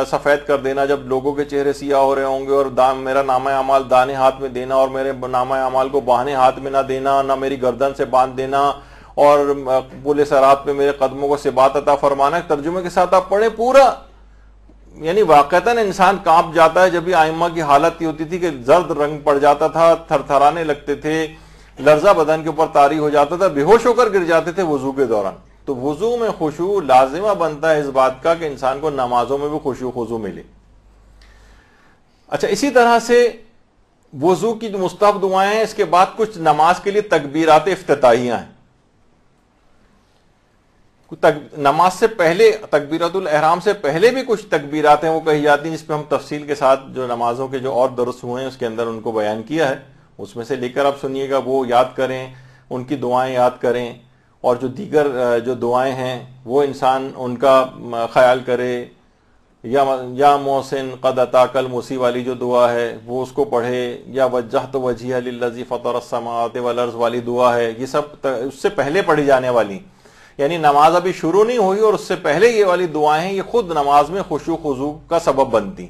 سفید کر دینا جب لوگوں کے چہرے سیاہ ہو رہے ہوں گے، اور میرا نامہ اعمال دانے ہاتھ میں دینا اور میرے نامہ اعمال کو بائیں ہاتھ میں نہ دینا، نہ میری گردن سے باندھ دینا، اور پورے سرات پہ میرے قدموں کو ثبات عطا فرمانا. ترجمے کے ساتھ آپ پڑھیں پورا، یعنی واقعتاً انسان کانپ جاتا ہے. جب بھی آئمہ کی حالت یہ ہوتی تھی کہ زرد رنگ پڑ جاتا تھا، تھر تھرانے لگتے تھے، لرزہ بدن کے اوپر طاری ہو جاتا تھا، بے ہوش ہو کر گر جاتے تھے وضو کے دوران. تو وضو میں خشوع لازمہ بنتا ہے اس بات کا کہ انسان کو نمازوں میں بھی خشوع خضوع ملے. اچھا، اسی طرح سے وضو کی جو مستحب دعائیں ہیں، اس کے بعد کچھ نماز کے لیے تکبیرات افتتاحیہ ہیں. نماز سے پہلے تکبیرات الاحرام سے پہلے بھی کچھ تکبیرات ہیں وہ کہی جاتی ہیں، جس پہ ہم تفصیل کے ساتھ جو نمازوں کے جو اور درس ہوئے ہیں اس کے اندر ان کو بیان کیا ہے. اس میں سے لے کر آپ سنیے گا، وہ یاد کریں، ان کی دعائیں یاد کریں، اور جو دیگر جو دعائیں ہیں وہ انسان ان کا خیال کرے. یا محسن قد اتاک المسی والی جو دعا ہے وہ اس کو پڑھے، یا وجہت وجہی للذی فطر السماوات والارض والی دعا ہے. یہ سب اس سے پہلے پڑھی جانے والی، یعنی نماز ابھی شروع نہیں ہوئی اور اس سے پہلے یہ والی دعائیں ہیں، یہ خود نماز میں خشوع خضوع کا سبب بنتی.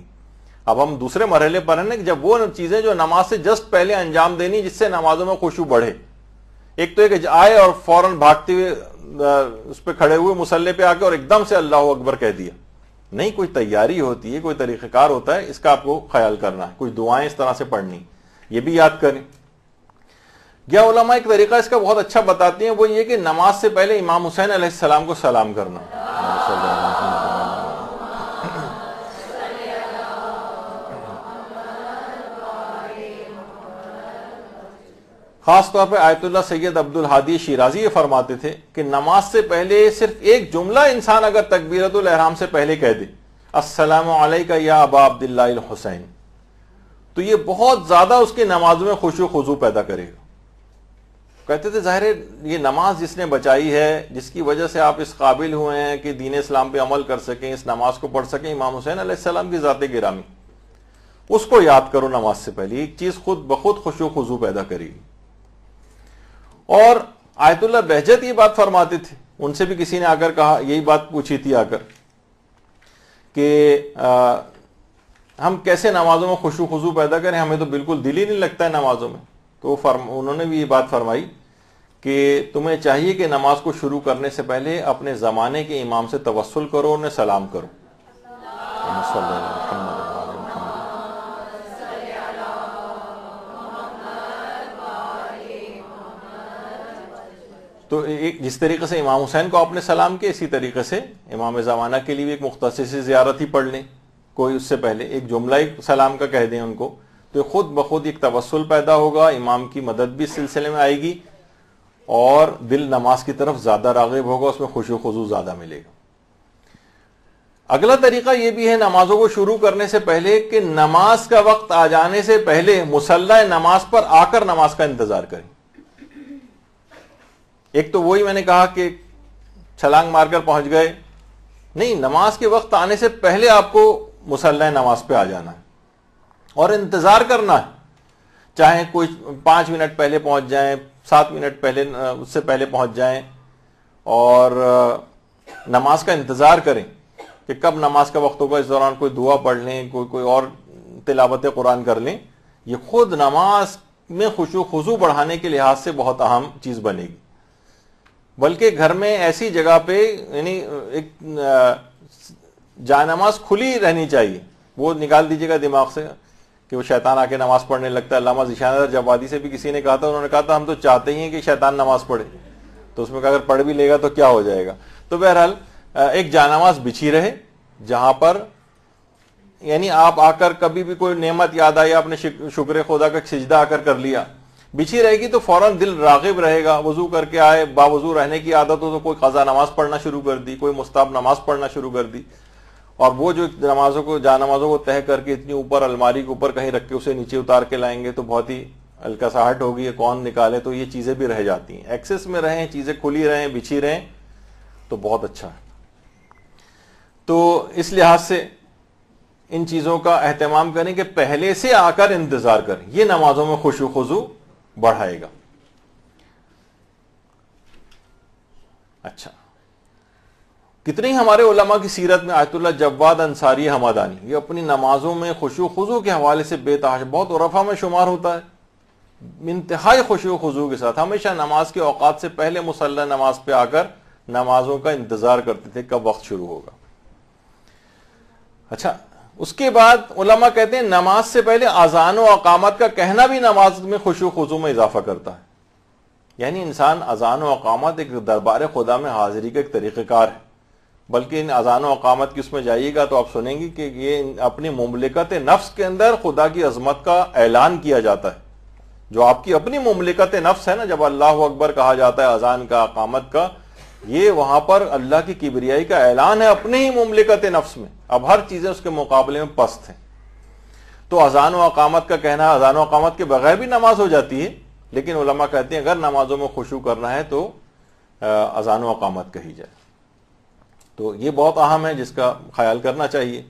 اب ہم دوسرے مرحلے پر ہیں کہ جب وہ چیزیں جو نماز سے جسٹ پہلے انجام دینی جس سے نمازوں میں خشوع بڑھے. ایک تو یہ کہ آئے اور فوراً بھاگتے ہوئے اس پہ کھڑے ہوئے مصلی پہ آ کے اور ایک دم سے اللہ اکبر کہہ دیا. نہیں، کوئی تیاری ہوتی ہے، کوئی طریقہ کار ہوتا ہے، اس کا آپ کو خیال کرنا ہے. کچھ دعائیں اس طرح سے پڑھنی، یہ بھی یاد کریں. یا علماء ایک طریقہ اس کا بہت اچھا بتاتی ہیں، وہ یہ کہ نماز سے پہلے امام حسین علیہ السلام کو سلام کرنا. خاص طور پہ آیت اللہ سید عبد الحادی شیرازی یہ فرماتے تھے کہ نماز سے پہلے صرف ایک جملہ انسان اگر تکبیرۃ الاحرام سے پہلے کہہ دے، السلام علیکہ یا ابا عبداللہ الحسین، تو یہ بہت زیادہ اس کی نمازوں میں خشوع خضوع پیدا کرے گا. کہتے تھے ظاہر ہے یہ نماز جس نے بچائی ہے، جس کی وجہ سے آپ اس قابل ہوئے ہیں کہ دین اسلام پہ عمل کر سکیں، اس نماز کو پڑھ سکیں، امام حسین علیہ السلام کی ذات گرامی، اس کو یاد کرو نماز سے پہلے. ایک چیز خود بخود خشوع خضوع پیدا کرے گی. اور آیت اللہ بہجت یہ بات فرماتے تھے، ان سے بھی کسی نے آ کر کہا، یہی بات پوچھی تھی آ کر کہ ہم کیسے نمازوں میں خشوع خضوع پیدا کریں، ہمیں تو بالکل دل ہی نہیں لگتا ہے نمازوں میں. تو انہوں نے بھی یہ بات فرمائی کہ تمہیں چاہیے کہ نماز کو شروع کرنے سے پہلے اپنے زمانے کے امام سے توسل کرو، انہیں سلام کرو. تو ایک جس طریقے سے امام حسین کو آپ نے سلام کیا، اسی طریقے سے امام زمانہ کے لیے بھی ایک مختصر سی زیارت ہی پڑھ لیں کوئی، اس سے پہلے ایک جملہ ایک سلام کا کہہ دیں ان کو، تو خود بخود ایک توسل پیدا ہوگا، امام کی مدد بھی اس سلسلے میں آئے گی، اور دل نماز کی طرف زیادہ راغب ہوگا، اس میں خشوع خضوع زیادہ ملے گا. اگلا طریقہ یہ بھی ہے نمازوں کو شروع کرنے سے پہلے کہ نماز کا وقت آ جانے سے پہلے مصلی نماز پر آ کر نماز کا انتظار کریں. ایک تو وہی میں نے کہا کہ چھلانگ مار کر پہنچ گئے نہیں، نماز کے وقت آنے سے پہلے آپ کو مصلی نماز پہ آ جانا ہے اور انتظار کرنا ہے، چاہے کوئی 5 منٹ پہلے پہنچ جائیں، 7 منٹ پہلے اس سے پہلے پہنچ جائیں، اور نماز کا انتظار کریں کہ کب نماز کا وقت ہوگا، اس دوران کوئی دعا پڑھ لیں، کوئی اور تلاوت قرآن کر لیں. یہ خود نماز میں خشوع خضوع بڑھانے کے لحاظ سے بہت اہم چیز بنے گی. بلکہ گھر میں ایسی جگہ پہ یعنی ایک جائے نماز کھلی رہنی چاہیے، وہ نکال دیجیے گا دماغ سے کہ وہ شیطان آ کے نماز پڑھنے لگتا ہے. علامہ ذیشان جوادی سے بھی کسی نے کہا تھا، انہوں نے کہا تھا ہم تو چاہتے ہی ہیں کہ شیطان نماز پڑھے، تو اس میں کہ اگر پڑھ بھی لے گا تو کیا ہو جائے گا. تو بہرحال ایک جائے نماز بچھی رہے جہاں پر یعنی آپ آ کر کبھی بھی کوئی نعمت یاد آئی، آپ نے شکر خدا کا سجدہ آ کر لیا، بچھی رہے گی تو فوراً دل راغب رہے گا. وضو کر کے آئے، باوضو رہنے کی عادت ہو تو کوئی قضا نماز پڑھنا شروع کر دی، کوئی مستحب نماز پڑھنا شروع کر دی، اور وہ جو نمازوں کو جا نمازوں کو طے کر کے اتنی اوپر الماری کے اوپر کہیں رکھ کے اسے نیچے اتار کے لائیں گے تو بہت ہی الکساہٹ ہوگی، کون نکالے. تو یہ چیزیں بھی رہ جاتی ہیں. ایکسس میں رہیں، چیزیں کھلی رہیں، بچھی رہیں تو بہت اچھا ہے. تو اس لحاظ سے ان چیزوں کا اہتمام کریں کہ پہلے سے آ کر انتظار کریں، یہ نمازوں میں خشوع خضوع بڑھائے گا. اچھا، کتنے ہی ہمارے علماء کی سیرت میں آیت اللہ جواد انصاری حمدانی یہ اپنی نمازوں میں خشوع خضوع کے حوالے سے بے تحاشا بہت عرفا میں شمار ہوتا ہے، انتہائی خشوع خضوع کے ساتھ ہمیشہ نماز کے اوقات سے پہلے مصلی نماز پہ آ کر نمازوں کا انتظار کرتے تھے کب وقت شروع ہوگا. اچھا، اس کے بعد علماء کہتے ہیں نماز سے پہلے اذان و اقامت کا کہنا بھی نماز میں خشوع خضوع میں اضافہ کرتا ہے. یعنی انسان اذان و اقامت ایک دربار خدا میں حاضری کا ایک طریقہ کار ہے، بلکہ ان اذان و اقامت کی اس میں جائیے گا تو آپ سنیں گی کہ یہ اپنی مملکت نفس کے اندر خدا کی عظمت کا اعلان کیا جاتا ہے. جو آپ کی اپنی مملکت نفس ہے نا، جب اللہ اکبر کہا جاتا ہے اذان کا، اقامت کا، یہ وہاں پر اللہ کی کبریائی کا اعلان ہے اپنے ہی مملکت نفس میں. اب ہر چیزیں اس کے مقابلے میں پست ہیں. تو اذان و اقامت کا کہنا، اذان و اقامت کے بغیر بھی نماز ہو جاتی ہے، لیکن علماء کہتے ہیں اگر نمازوں میں خشوع کرنا ہے تو اذان و اقامت کہی جائے. تو یہ بہت اہم ہے جس کا خیال کرنا چاہیے.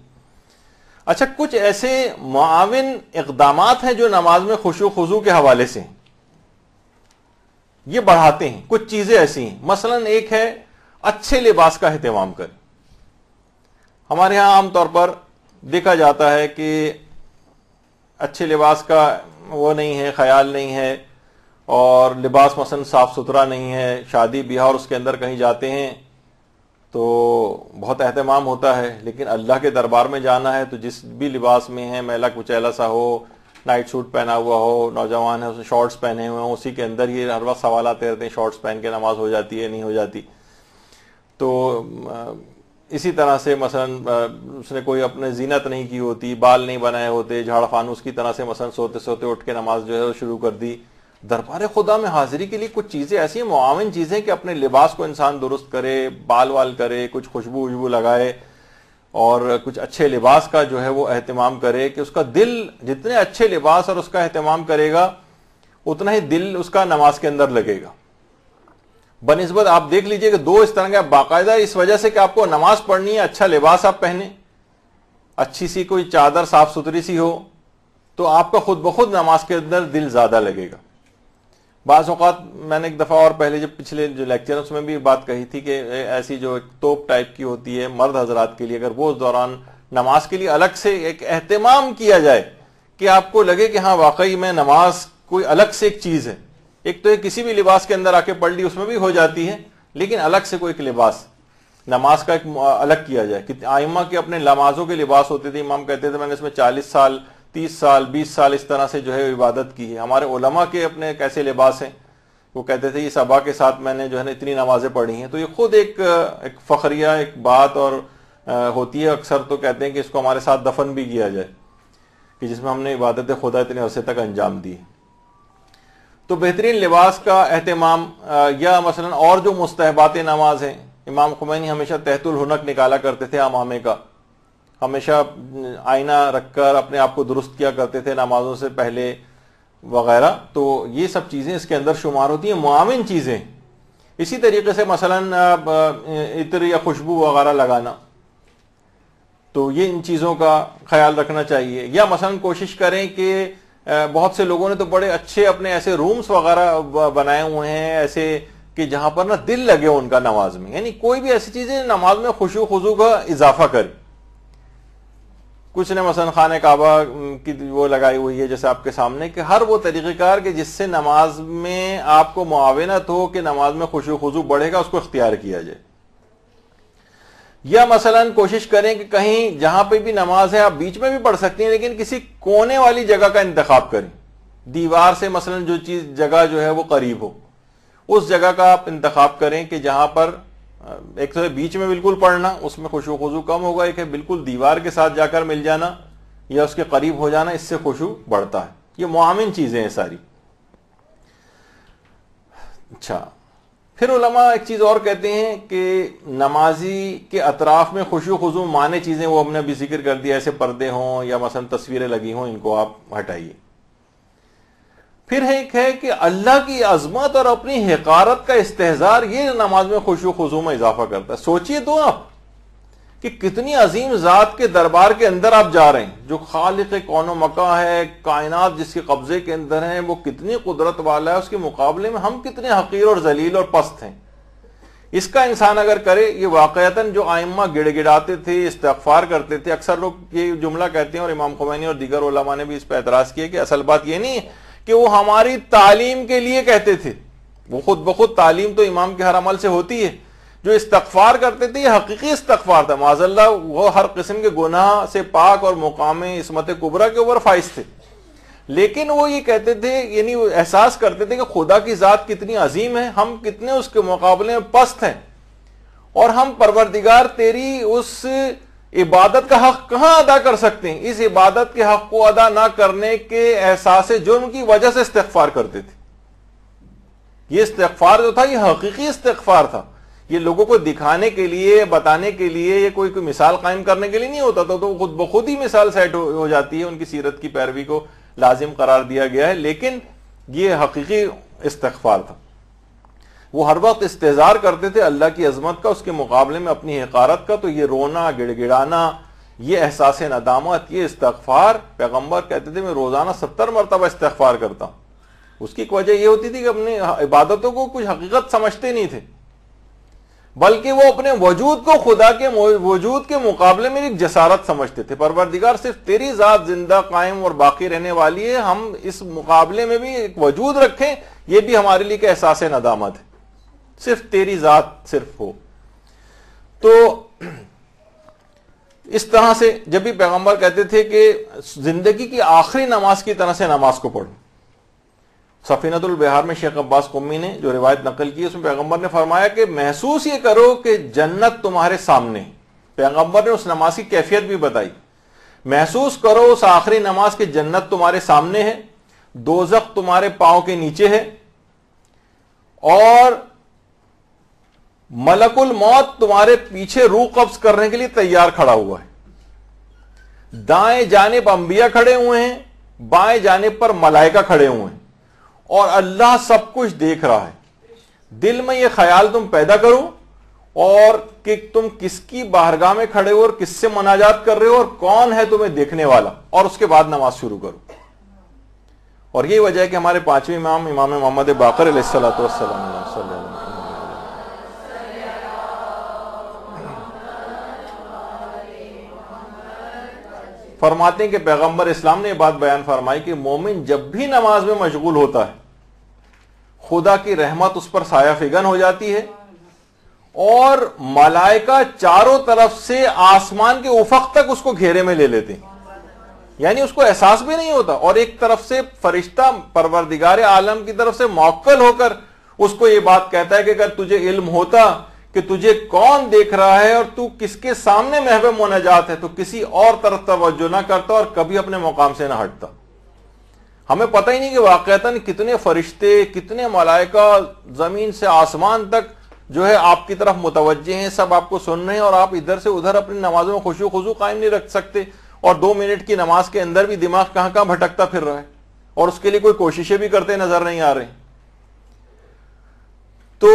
اچھا، کچھ ایسے معاون اقدامات ہیں جو نماز میں خشوع خضوع کے حوالے سے ہیں، یہ بڑھاتے ہیں. کچھ چیزیں ایسی ہیں، مثلا ایک ہے اچھے لباس کا اہتمام کریں. ہمارے ہاں عام طور پر دیکھا جاتا ہے کہ اچھے لباس کا وہ نہیں ہے، خیال نہیں ہے، اور لباس مثلا صاف ستھرا نہیں ہے. شادی بیاہ اور اس کے اندر کہیں جاتے ہیں تو بہت اہتمام ہوتا ہے، لیکن اللہ کے دربار میں جانا ہے تو جس بھی لباس میں ہے، میلا کچیلا سا ہو، نائٹ سوٹ پہنا ہوا ہو، نوجوان ہے شارٹس پہنے ہوئے ہوں، اسی کے اندر یہ ہر وقت سوالات رہتے ہیں شارٹس پہن کے نماز ہو جاتی ہے نہیں ہو جاتی. تو اسی طرح سے مثلا اس نے کوئی اپنے زینت نہیں کی ہوتی، بال نہیں بنائے ہوتے، جھاڑ فانوس کی طرح سے مثلا سوتے سوتے اٹھ کے نماز جو ہے وہ شروع کر دی. دربار خدا میں حاضری کے لیے کچھ چیزیں ایسی ہیں، معاون چیزیں کہ اپنے لباس کو انسان درست کرے، بال وال کرے، کچھ خوشبو وشبو لگائے، اور کچھ اچھے لباس کا جو ہے وہ اہتمام کرے کہ اس کا دل جتنے اچھے لباس اور اس کا اہتمام کرے گا اتنا ہی دل اس کا نماز کے اندر لگے گا. بنسبت آپ دیکھ لیجئے کہ دو اس طرح کے باقاعدہ اس وجہ سے کہ آپ کو نماز پڑھنی ہے، اچھا لباس آپ پہنے، اچھی سی کوئی چادر صاف ستھری سی ہو، تو آپ کا خود بخود نماز کے اندر دل زیادہ لگے گا. بعض اوقات میں نے ایک دفعہ اور پہلے جب پچھلے جو لیکچر اس میں بھی بات کہی تھی کہ ایسی جو توپ ٹائپ کی ہوتی ہے مرد حضرات کے لیے، اگر وہ اس دوران نماز کے لیے الگ سے ایک اہتمام کیا جائے کہ آپ کو لگے کہ ہاں واقعی میں نماز کوئی الگ سے ایک چیز ہے. ایک تو کسی بھی لباس کے اندر آ کے پڑھ لی اس میں بھی ہو جاتی ہے، لیکن الگ سے کوئی ایک لباس نماز کا ایک الگ کیا جائے. ائمہ کے اپنے نمازوں کے لباس ہوتے تھے، امام کہتے تھے میں نے اس میں 40 سال 30 سال 20 سال اس طرح سے جو ہے عبادت کی ہے. ہمارے علماء کے اپنے کیسے لباس ہیں، وہ کہتے تھے یہ صبا کے ساتھ میں نے جو ہے نا اتنی نمازیں پڑھی ہیں. تو یہ خود ایک فخریہ ایک بات اور ہوتی ہے. اکثر تو کہتے ہیں کہ اس کو ہمارے ساتھ دفن بھی کیا جائے کہ جس میں ہم نے عبادت خدا اتنے عرصے تک انجام دی. تو بہترین لباس کا اہتمام، یا مثلا اور جو مستحبات نماز ہیں، امام خمینی ہمیشہ تحت الحنک نکالا کرتے تھے امامے کا، ہمیشہ آئینہ رکھ کر اپنے آپ کو درست کیا کرتے تھے نمازوں سے پہلے وغیرہ. تو یہ سب چیزیں اس کے اندر شمار ہوتی ہیں، معاون چیزیں. اسی طریقے سے مثلا عطر یا خوشبو وغیرہ لگانا، تو یہ ان چیزوں کا خیال رکھنا چاہیے. یا مثلا کوشش کریں کہ بہت سے لوگوں نے تو بڑے اچھے اپنے ایسے رومز وغیرہ بنائے ہوئے ہیں ایسے کہ جہاں پر نا دل لگے ان کا نماز میں, یعنی کوئی بھی ایسی چیزیں نماز میں خشوع خضوع کا اضافہ کرے. کچھ نے مثلا خانہ کعبہ کی وہ لگائی ہوئی ہے جیسے آپ کے سامنے, کہ ہر وہ طریقہ کار کہ جس سے نماز میں آپ کو معاونت ہو کہ نماز میں خشوع خضوع بڑھے گا اس کو اختیار کیا جائے. یا مثلا کوشش کریں کہ کہیں جہاں پہ بھی نماز ہے آپ بیچ میں بھی پڑھ سکتی ہیں لیکن کسی کونے والی جگہ کا انتخاب کریں, دیوار سے مثلا جو چیز جگہ جو ہے وہ قریب ہو اس جگہ کا آپ انتخاب کریں کہ جہاں پر ایک تو بیچ میں بالکل پڑھنا, اس میں خشوع خضوع کم ہوگا, ایک ہے بالکل دیوار کے ساتھ جا کر مل جانا یا اس کے قریب ہو جانا, اس سے خشوع بڑھتا ہے. یہ معاون چیزیں ہیں ساری. اچھا, پھر علماء ایک چیز اور کہتے ہیں کہ نمازی کے اطراف میں خشوع خضوع مانے چیزیں وہ ہم نے ابھی ذکر کر دیا, ایسے پردے ہوں یا مثلا تصویریں لگی ہوں, ان کو آپ ہٹائیے. پھر ایک ہے کہ اللہ کی عظمت اور اپنی حقارت کا استحضار, یہ نماز میں خشوع خضوع میں اضافہ کرتا ہے. سوچئے تو آپ کہ کتنی عظیم ذات کے دربار کے اندر آپ جا رہے ہیں, جو خالق کون و مکان ہے, کائنات جس کے قبضے کے اندر ہیں, وہ کتنی قدرت والا ہے, اس کے مقابلے میں ہم کتنے حقیر اور ذلیل اور پست ہیں. اس کا انسان اگر کرے, یہ واقعتاً جو ائمہ گڑ گڑاتے تھے, استغفار کرتے تھے, اکثر لوگ یہ جملہ کہتے ہیں اور امام خمینی اور دیگر علماء نے بھی اس پہ اعتراض کیا کہ اصل بات یہ نہیں ہے کہ وہ ہماری تعلیم کے لیے کہتے تھے, وہ خود بخود تعلیم تو امام کے ہر عمل سے ہوتی ہے. جو استغفار کرتے تھے یہ حقیقی استغفار تھا, معاذ اللہ وہ ہر قسم کے گناہ سے پاک اور مقام عصمت کبریٰ کے اوپر فائز تھے. لیکن وہ یہ کہتے تھے, یعنی وہ احساس کرتے تھے کہ خدا کی ذات کتنی عظیم ہے, ہم کتنے اس کے مقابلے میں پست ہیں, اور ہم پروردگار تیری اس عبادت کا حق کہاں ادا کر سکتے ہیں. اس عبادت کے حق کو ادا نہ کرنے کے احساس جرم کی وجہ سے استغفار کرتے تھے. یہ استغفار جو تھا یہ حقیقی استغفار تھا, یہ لوگوں کو دکھانے کے لیے, بتانے کے لیے, یہ کوئی مثال قائم کرنے کے لیے نہیں ہوتا تھا. تو خود بخود ہی مثال سیٹ ہو جاتی ہے, ان کی سیرت کی پیروی کو لازم قرار دیا گیا ہے. لیکن یہ حقیقی استغفار تھا. وہ ہر وقت استحضار کرتے تھے اللہ کی عظمت کا, اس کے مقابلے میں اپنی حقارت کا. تو یہ رونا, گڑ گڑانا, یہ احساس ندامت, یہ استغفار, پیغمبر کہتے تھے میں روزانہ 70 مرتبہ استغفار کرتا ہوں. اس کی وجہ یہ ہوتی تھی کہ اپنی عبادتوں کو کچھ حقیقت سمجھتے نہیں تھے, بلکہ وہ اپنے وجود کو خدا کے وجود کے مقابلے میں ایک جسارت سمجھتے تھے. پروردگار صرف تیری ذات زندہ, قائم اور باقی رہنے والی ہے, ہم اس مقابلے میں بھی ایک وجود رکھیں, یہ بھی ہمارے لیے کہ احساس ندامت ہے, صرف تیری ذات صرف ہو. تو اس طرح سے جب بھی پیغمبر کہتے تھے کہ زندگی کی آخری نماز کی طرح سے نماز کو پڑھو. سفینۃ البحار میں شیخ عباس قمی نے جو روایت نقل کی, اس میں پیغمبر نے فرمایا کہ محسوس یہ کرو کہ جنت تمہارے سامنے. پیغمبر نے اس نماز کی کیفیت بھی بتائی, محسوس کرو اس آخری نماز کی جنت تمہارے سامنے ہے, دوزخ تمہارے پاؤں کے نیچے ہے, اور ملک الموت تمہارے پیچھے روح قبض کرنے کے لیے تیار کھڑا ہوا ہے. دائیں جانب انبیاء کھڑے ہوئے ہیں, بائیں جانب پر ملائکہ کھڑے ہوئے ہیں, اور اللہ سب کچھ دیکھ رہا ہے. دل میں یہ خیال تم پیدا کرو اور کہ تم کس کی بارگاہ میں کھڑے ہو اور کس سے مناجات کر رہے ہو اور کون ہے تمہیں دیکھنے والا, اور اس کے بعد نماز شروع کرو. اور یہی وجہ ہے کہ ہمارے پانچویں امام, امام محمد باقر علیہ الصلوۃ والسلام فرماتے ہیں کہ پیغمبر اسلام نے یہ بات بیان فرمائی کہ مومن جب بھی نماز میں مشغول ہوتا ہے خدا کی رحمت اس پر سایہ فگن ہو جاتی ہے, اور ملائکہ چاروں طرف سے آسمان کے افق تک اس کو گھیرے میں لے لیتے ہیں, یعنی اس کو احساس بھی نہیں ہوتا. اور ایک طرف سے فرشتہ پروردگار عالم کی طرف سے موکل ہو کر اس کو یہ بات کہتا ہے کہ اگر تجھے علم ہوتا کہ تجھے کون دیکھ رہا ہے اور تو کس کے سامنے محو مناجات ہے تو کسی اور طرف توجہ نہ کرتا اور کبھی اپنے مقام سے نہ ہٹتا. ہمیں پتہ ہی نہیں کہ واقعتاً کتنے فرشتے, کتنے ملائکہ زمین سے آسمان تک جو ہے آپ کی طرف متوجہ ہیں, سب آپ کو سن رہے ہیں, اور آپ ادھر سے ادھر اپنی نمازوں میں خشوع خضوع قائم نہیں رکھ سکتے, اور 2 منٹ کی نماز کے اندر بھی دماغ کہاں کہاں بھٹکتا پھر رہا ہے, اور اس کے لیے کوئی کوششیں بھی کرتے نظر نہیں آ رہے. تو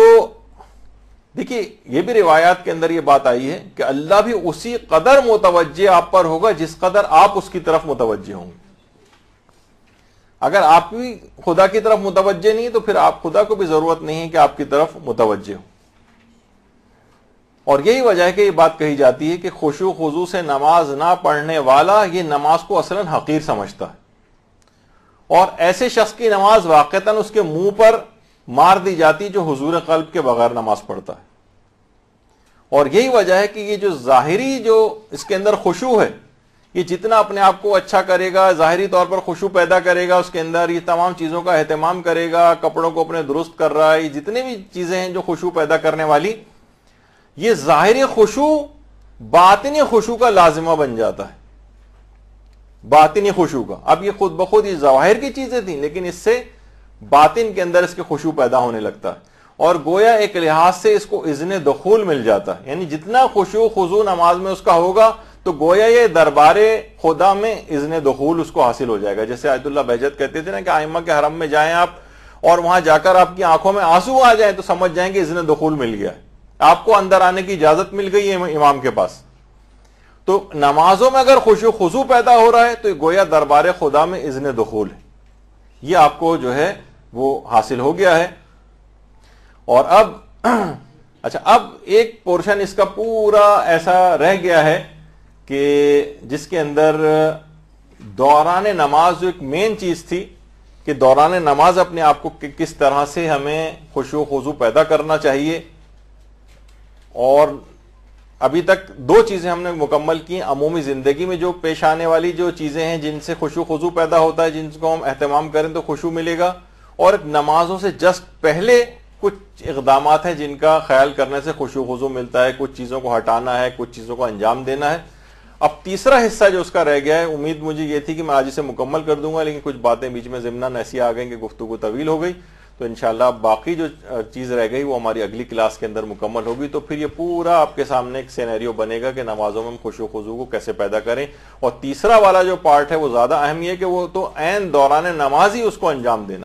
دیکھیے یہ بھی روایات کے اندر یہ بات آئی ہے کہ اللہ بھی اسی قدر متوجہ آپ پر ہوگا جس قدر آپ اس کی طرف متوجہ ہوں گے. اگر آپ بھی خدا کی طرف متوجہ نہیں تو پھر آپ خدا کو بھی ضرورت نہیں ہے کہ آپ کی طرف متوجہ ہو. اور یہی وجہ ہے کہ یہ بات کہی جاتی ہے کہ خشوع خضوع سے نماز نہ پڑھنے والا یہ نماز کو اصلاً حقیر سمجھتا ہے، اور ایسے شخص کی نماز واقعتاً اس کے منہ پر مار دی جاتی جو حضور قلب کے بغیر نماز پڑھتا ہے. اور یہی وجہ ہے کہ یہ جو ظاہری جو اس کے اندر خشوع ہے، یہ جتنا اپنے آپ کو اچھا کرے گا، ظاہری طور پر خشوع پیدا کرے گا اس کے اندر، یہ تمام چیزوں کا اہتمام کرے گا، کپڑوں کو اپنے درست کر رہا ہے، یہ جتنی بھی چیزیں ہیں جو خشوع پیدا کرنے والی، یہ ظاہری خشوع باطنی خشوع کا لازمہ بن جاتا ہے. باطنی خشوع کا، اب یہ خود بخود یہ ظواہر کی چیزیں تھیں لیکن اس سے باطن کے اندر اس کے خشوع پیدا ہونے لگتا ہے، اور گویا ایک لحاظ سے اس کو اذن دخول مل جاتا ہے. یعنی جتنا خشوع خضوع نماز میں اس کا ہوگا تو گویا یہ دربار خدا میں اذن دخول اس کو حاصل ہو جائے گا. جیسے آیت اللہ بہجت کہتے تھے نا کہ ائمہ کے حرم میں جائیں آپ اور وہاں جا کر آپ کی آنکھوں میں آنسو آ جائیں تو سمجھ جائیں کہ اذن دخول مل گیا ہے، آپ کو اندر آنے کی اجازت مل گئی ہے امام کے پاس. تو نمازوں میں اگر خشوع خضوع پیدا ہو رہا ہے تو گویا دربار خدا میں اذن دخول ہے، یہ آپ کو جو ہے وہ حاصل ہو گیا ہے. اور اب اچھا، اب ایک پورشن اس کا پورا ایسا رہ گیا ہے کہ جس کے اندر دوران نماز جو ایک مین چیز تھی کہ دوران نماز اپنے آپ کو کس طرح سے ہمیں خشوع خضوع پیدا کرنا چاہیے. اور ابھی تک دو چیزیں ہم نے مکمل کی، عمومی زندگی میں جو پیش آنے والی جو چیزیں ہیں جن سے خشوع خضوع پیدا ہوتا ہے، جن کو ہم اہتمام کریں تو خشوع ملے گا، اور نمازوں سے جسٹ پہلے کچھ اقدامات ہیں جن کا خیال کرنے سے خشوع خضوع ملتا ہے، کچھ چیزوں کو ہٹانا ہے، کچھ چیزوں کو انجام دینا ہے. اب تیسرا حصہ جو اس کا رہ گیا ہے، امید مجھے یہ تھی کہ میں آج اسے مکمل کر دوں گا لیکن کچھ باتیں بیچ میں ضمناً ایسی آ گئیں کہ گفتگو طویل ہو گئی، تو انشاءاللہ باقی جو چیز رہ گئی وہ ہماری اگلی کلاس کے اندر مکمل ہوگی. تو پھر یہ پورا آپ کے سامنے ایک سینیریو بنے گا کہ نمازوں میں ہم خشوع خضوع کو کیسے پیدا کریں. اور تیسرا والا جو پارٹ ہے وہ زیادہ اہم یہ ہے کہ وہ تو عین دوران نماز ہی اس کو انجام دینا.